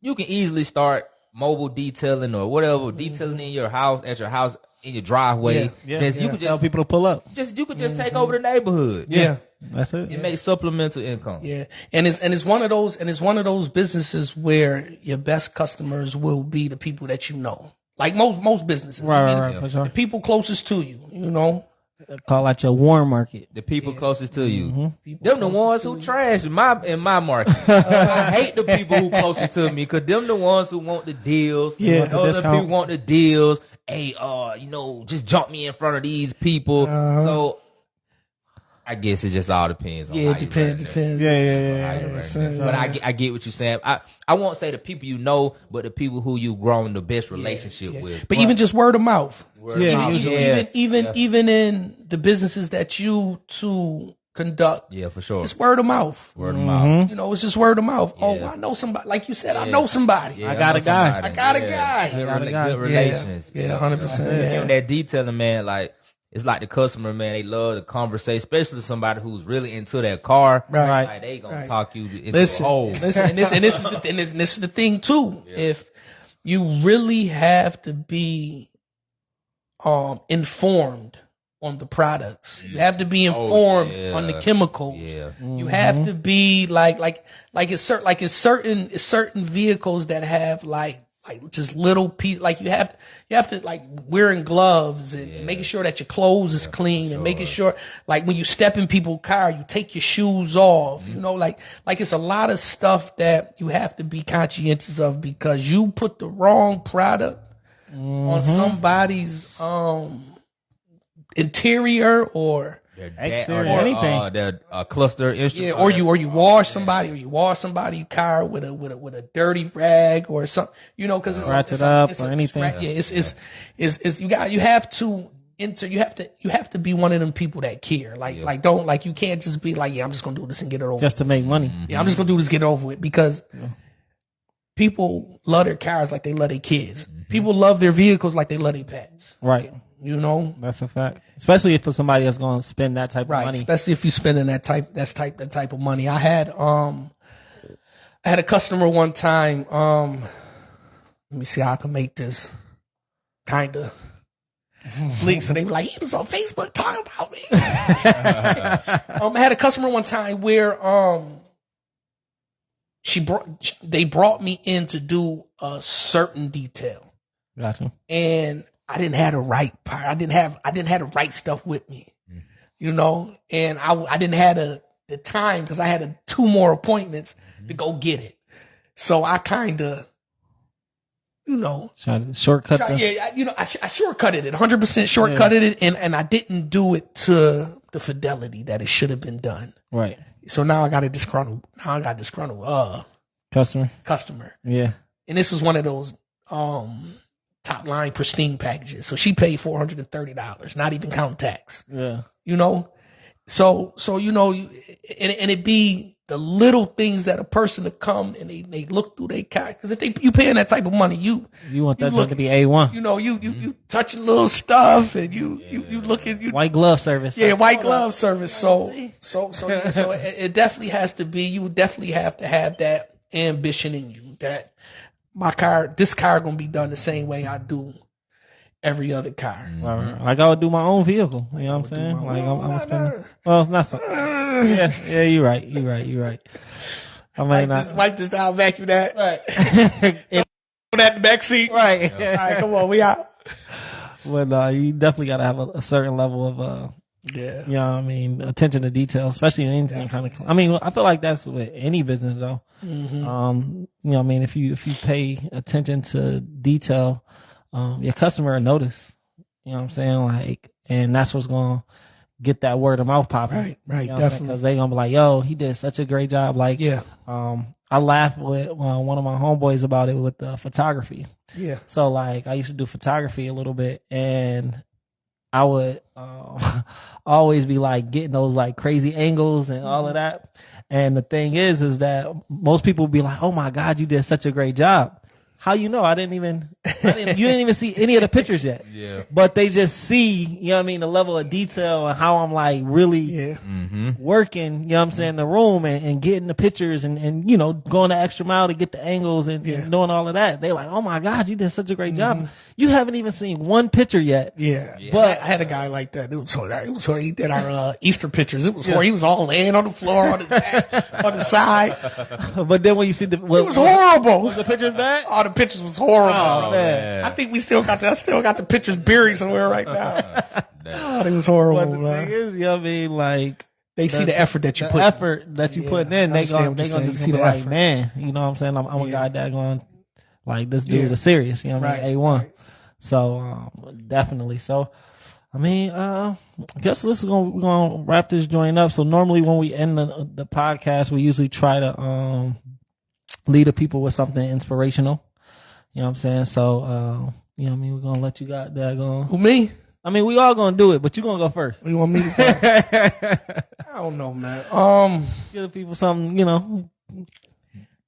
you can easily start mobile detailing or whatever, detailing in your house, at your house, in your driveway. You could tell people to pull up. You could just take over the neighborhood. Yeah. That's it. It makes supplemental income. Yeah. And it's one of those businesses where your best customers will be the people that you know. Like most businesses. Right, for sure. The people closest to you, Call out your warm market. The people closest to you. Them the ones who trash in my market. I hate the people who closest to me because them the ones who want the deals. Yeah, the Other discount. people want the deals. Hey, just jump me in front of these people. So I guess it just all depends on how it depends. Yeah. But I get what you're saying. I won't say the people you know, but the people who you've grown the best relationship with. But even just word of mouth. Usually. Even in the businesses that you two conduct. Yeah, for sure. It's word of mouth. Word of mouth. It's just word of mouth. Yeah. Oh, I know somebody. Like you said, I know somebody. Yeah, I got a guy. somebody. I got a guy. Good relations. Yeah, 100%. Even that detailing, man, like it's like the customer, man. They love the conversation, especially somebody who's really into that car. Right. Like, they gonna talk you into a hole. Listen, and this is the thing too. Yeah. If you really have to be informed on the products, you have to be informed on the chemicals. Yeah. You have to be like it's certain vehicles that have like just little piece. Like you have to like wearing gloves and making sure that your clothes is clean and making sure like when you step in people's car, you take your shoes off. Like it's a lot of stuff that you have to be conscientious of because you put the wrong product on somebody's interior or exterior, anything. Their cluster instrument. Yeah, or you wash somebody's car with a dirty rag or something, because it's scratch it up or anything. You have to enter. You have to be one of them people that care. You can't just be like, I'm just gonna do this and get it over. Just to make money. Yeah, I'm just gonna do this, get it over with because people love their cars like they love their kids. People love their vehicles like they love their pets. Right. That's a fact. Especially if for somebody that's going to spend that type of money. Especially if you're spending that type of money. I had a customer one time. Let me see how I can make this kind of leak. So they were like, he was on Facebook talking about me. I had a customer one time where they brought me in to do a certain detail. Gotcha. And I didn't have the right part. I didn't have the right stuff with me, and I didn't have the time because I had 2 more appointments to go get it. So I kind of, try to shortcut. I shortcutted it, 100% shortcutted it, and I didn't do it to the fidelity that it should have been done. Right. So now I got a disgruntled. Customer. Yeah. And this was one of those top line pristine packages. So she paid $430, not even counting tax. Yeah. So and it be the little things that a person to come and they look through their car. Because if you paying that type of money, you want that joint to be A1. You touching little stuff and you looking white glove service. Yeah, white glove service. So it definitely has to be. You would definitely have to have that ambition in you that this car gonna be done the same way I do every other car. Like I would do my own vehicle. You know what I'm saying? Like I'm spending. Well, it's not so. Yeah, you're right. I might wipe this down, vacuum that. Right. Put that in the back seat. Right. All right, come on, we out. But you definitely got to have a certain level of attention to detail, especially in anything kind of. I mean, I feel like that's with any business though. If you pay attention to detail, your customer will notice. You know what I'm saying? Like, and that's what's going to get that word of mouth popping. Right, You know definitely. Because they going to be like, yo, he did such a great job. Like, Yeah. I laughed with one of my homeboys about it with the photography. Yeah. So like, I used to do photography a little bit, and I would always be like getting those like crazy angles and all of that. And the thing is that most people would be like, "Oh my God, you did such a great job." How you know? You didn't even see any of the pictures yet. Yeah. But they just see, you know what I mean, the level of detail and how I'm like really working, you know what I'm saying, the room and getting the pictures and, you know, going the extra mile to get the angles and doing all of that. They like, "Oh my God, you did such a great job." You haven't even seen one picture yet. Yeah. But I had a guy like that. It was so he did our Easter pictures. It was where he was all laying on the floor on his back, on the side. But then when you see It was horrible. Was the pictures bad? All the pictures was horrible. Oh, man. I think I still got the pictures buried somewhere right now. Oh, it was horrible. But the thing is, you know what I mean, like, they see the effort that you put. Effort that you putting in, they gonna just see be the like, effort. man, you know what I'm saying? I'm a guy that going, like, this dude is serious, you know what I mean? A1. Right. So, definitely. So, I mean, I guess we're gonna wrap this joint up. So normally when we end the podcast, we usually try to, lead the people with something inspirational. You know what I'm saying? So, you know what I mean? We're going to let you got that going. Who, me? I mean, we all going to do it, but you going to go first. You want me to go? I don't know, man. Give the people something, you know.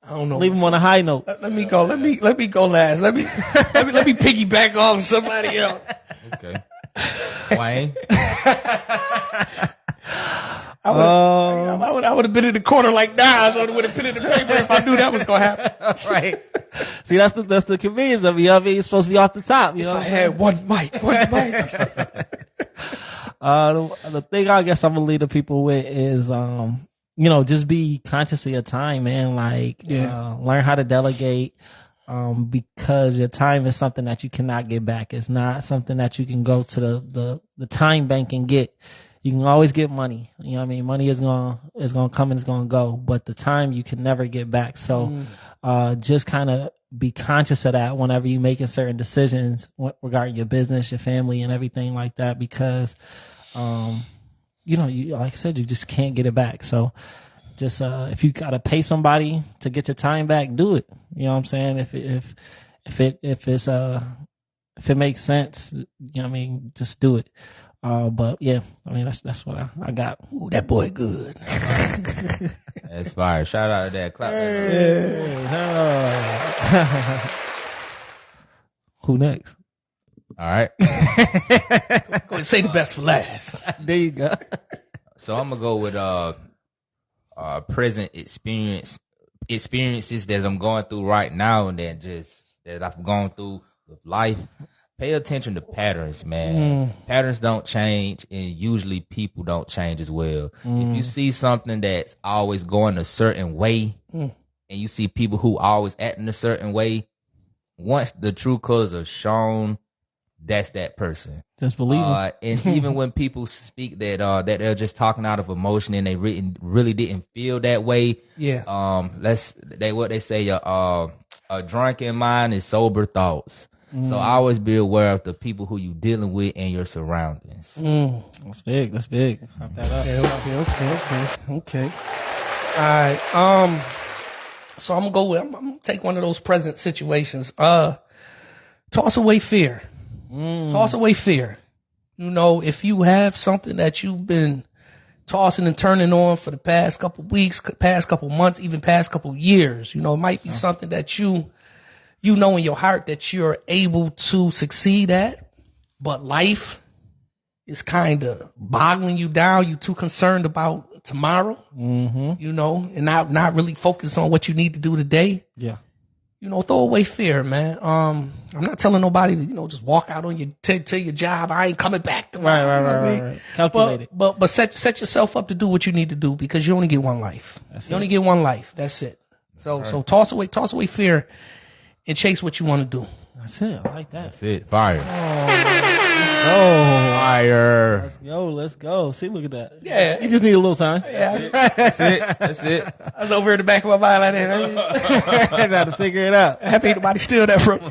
I don't know. Leave them on a high note. Let me go. Let me go last. Let me piggyback off somebody else. Okay. Wayne. I would have been in the corner like Nas. I would have put it in the paper if I knew that was gonna happen. Right. See, that's the convenience of it. You know what I mean? It's supposed to be off the top. You know If what I I'm saying? had one mic. The thing I guess I'm gonna lead the people with is, you know, just be conscious of your time, man. Like, learn how to delegate, because your time is something that you cannot get back. It's not something that you can go to the time bank and get. You can always get money. You know what I mean? Money is gonna come and it's gonna go, but the time you can never get back. So, just kind of be conscious of that whenever you're making certain decisions regarding your business, your family, and everything like that, because, you know, you, like I said, you just can't get it back. So just, if you gotta pay somebody to get your time back, do it. You know what I'm saying? If it makes sense, you know what I mean? Just do it. But yeah, I mean, that's what I got. Ooh, that boy good. That's fire. Shout out to that. Clap. Who next? All right. Go ahead and say the best for last. There you go. So I'm gonna go with present experiences that I'm going through right now, and that I've gone through with life. Pay attention to patterns, man. Patterns don't change, and usually people don't change as well. If you see something that's always going a certain way, and you see people who always acting a certain way, once the true colors are shown, that's that person. Just believe it. And even when people speak that they're just talking out of emotion and they really didn't feel that way. Yeah. What they say, a drunken mind is sober thoughts. So always be aware of the people who you dealing with and your surroundings. That's big. That's big. Pop that up. Okay. All right. So I'm gonna take one of those present situations. Toss away fear. Toss away fear. You know, if you have something that you've been tossing and turning on for the past couple weeks, past couple months, even past couple years, you know, it might be something that you know in your heart that you're able to succeed at, but life is kind of boggling you down. You too concerned about tomorrow, you know, and not really focused on what you need to do today. Yeah. You know, throw away fear, man. I'm not telling nobody to, you know, just walk out on to your job. I ain't coming back tomorrow. Right. Calculate it. But set yourself up to do what you need to do, because you only get one life. Only get one life. That's it. So toss away fear and chase what you want to do. That's it. I like that. That's it. Fire. Oh, Fire. let's go. See, look at that. Yeah. You just need a little time. Yeah. That's it. I was over in the back of my mind like that. I got to figure it out. Happy ain't nobody steal that from me.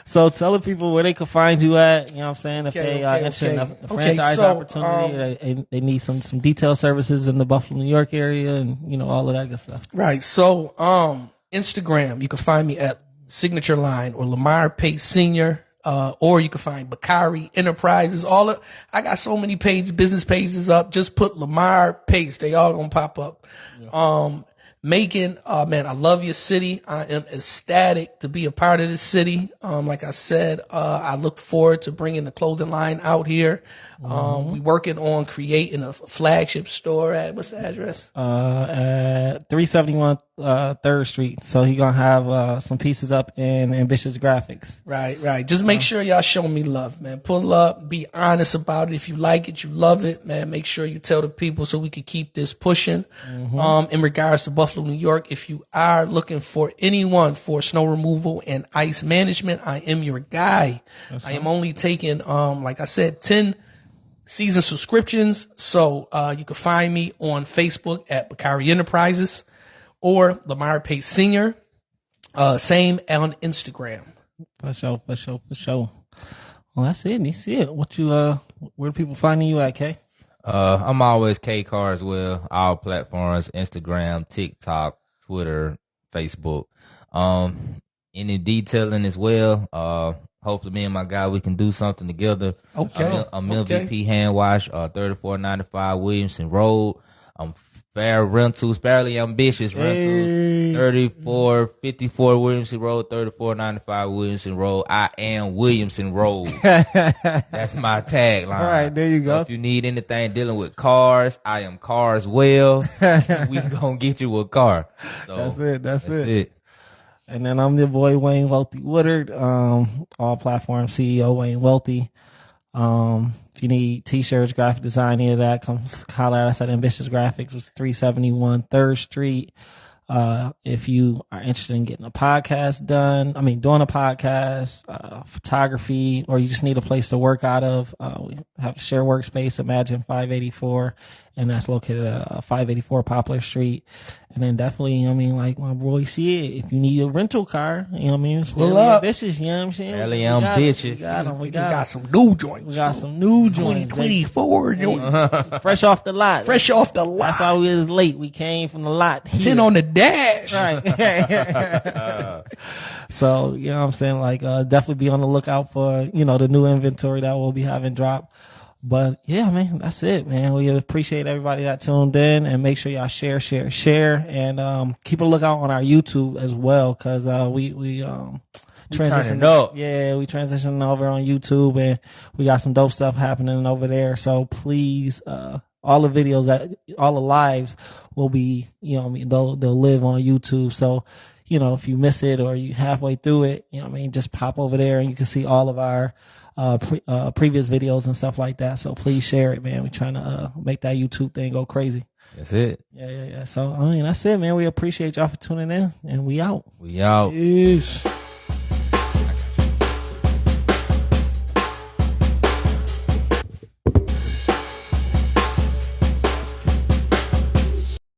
So tell the people where they can find you at. You know what I'm saying? If Okay, they okay, interested okay. in the Okay, franchise so, opportunity, they need some detail services in the Buffalo, New York area, and you know all of that good stuff. Right. So, Instagram, you can find me at Signature Line or Lamar Pace Senior, or you can find Bakari Enterprises. I got so many business pages up. Just put Lamar Pace. They all gonna pop up. Yeah. Macon, man, I love your city. I am ecstatic to be a part of this city. Like I said, I look forward to bringing the clothing line out here. We working on creating a flagship store at, what's the address? At 371 3rd Street. So he gonna have some pieces up in Ambitious Graphics. Right. Just make sure y'all show me love, man. Pull up, be honest about it. If you like it, you love it, man. Make sure you tell the people so we can keep this pushing. In regards to Buffalo, New York, if you are looking for anyone for snow removal and ice management, I am your guy. I am only taking, like I said, 10 season subscriptions. So you can find me on Facebook at Bakari Enterprises or Lamar Pace Senior. Same on Instagram. For sure. Well, that's it. That's it. What you where do people finding you at, K? I'm always K Car as well. All platforms: Instagram, TikTok, Twitter, Facebook. Any detailing as well. Hopefully, me and my guy, we can do something together. Okay. I'm MVP Hand Wash, 3495 Williamson Road. I'm Fair Rentals, Fairly Ambitious Rentals, 3454 Williamson Road, 3495 Williamson Road. I am Williamson Road. That's my tagline. All right, there you go. So if you need anything dealing with cars, I am Cars Well. We gonna get you a car. So That's it. And then I'm the boy Wayne Wealthy Woodard, all platform CEO Wayne Wealthy. If you need t-shirts, graphic design, any of that, come holler at us at Ambitious Graphics, was 371 3rd Street. If you are interested in getting a podcast doing a podcast, photography, or you just need a place to work out of, we have a share workspace, Imagine 584, and that's located at 584 Poplar Street. And then definitely, like my boy said, if you need a rental car, it's Pull really up. ambitious, you know what I'm saying? Fairly Ambitious. We got some new joints. We got some new joints. 2024 joints. Fresh off the lot. Fresh off the lot. That's why we was late. We came from the lot. 10 on the dash. Right. So, you know what I'm saying? Definitely be on the lookout for, the new inventory that we'll be having drop. But yeah, man, that's it, man. We appreciate everybody that tuned in, and make sure y'all share, and keep a lookout on our YouTube as well, because we transitioned up. Yeah, we transitioned over on YouTube, and we got some dope stuff happening over there. So please, all the videos all the lives will be, they'll live on YouTube. So, if you miss it or you halfway through it, just pop over there and you can see all of our previous videos and stuff like that. So please share it, man. We're trying to make that YouTube thing go crazy. That's it. Yeah. So that's it, man. We appreciate y'all for tuning in, and we out. We out. Peace.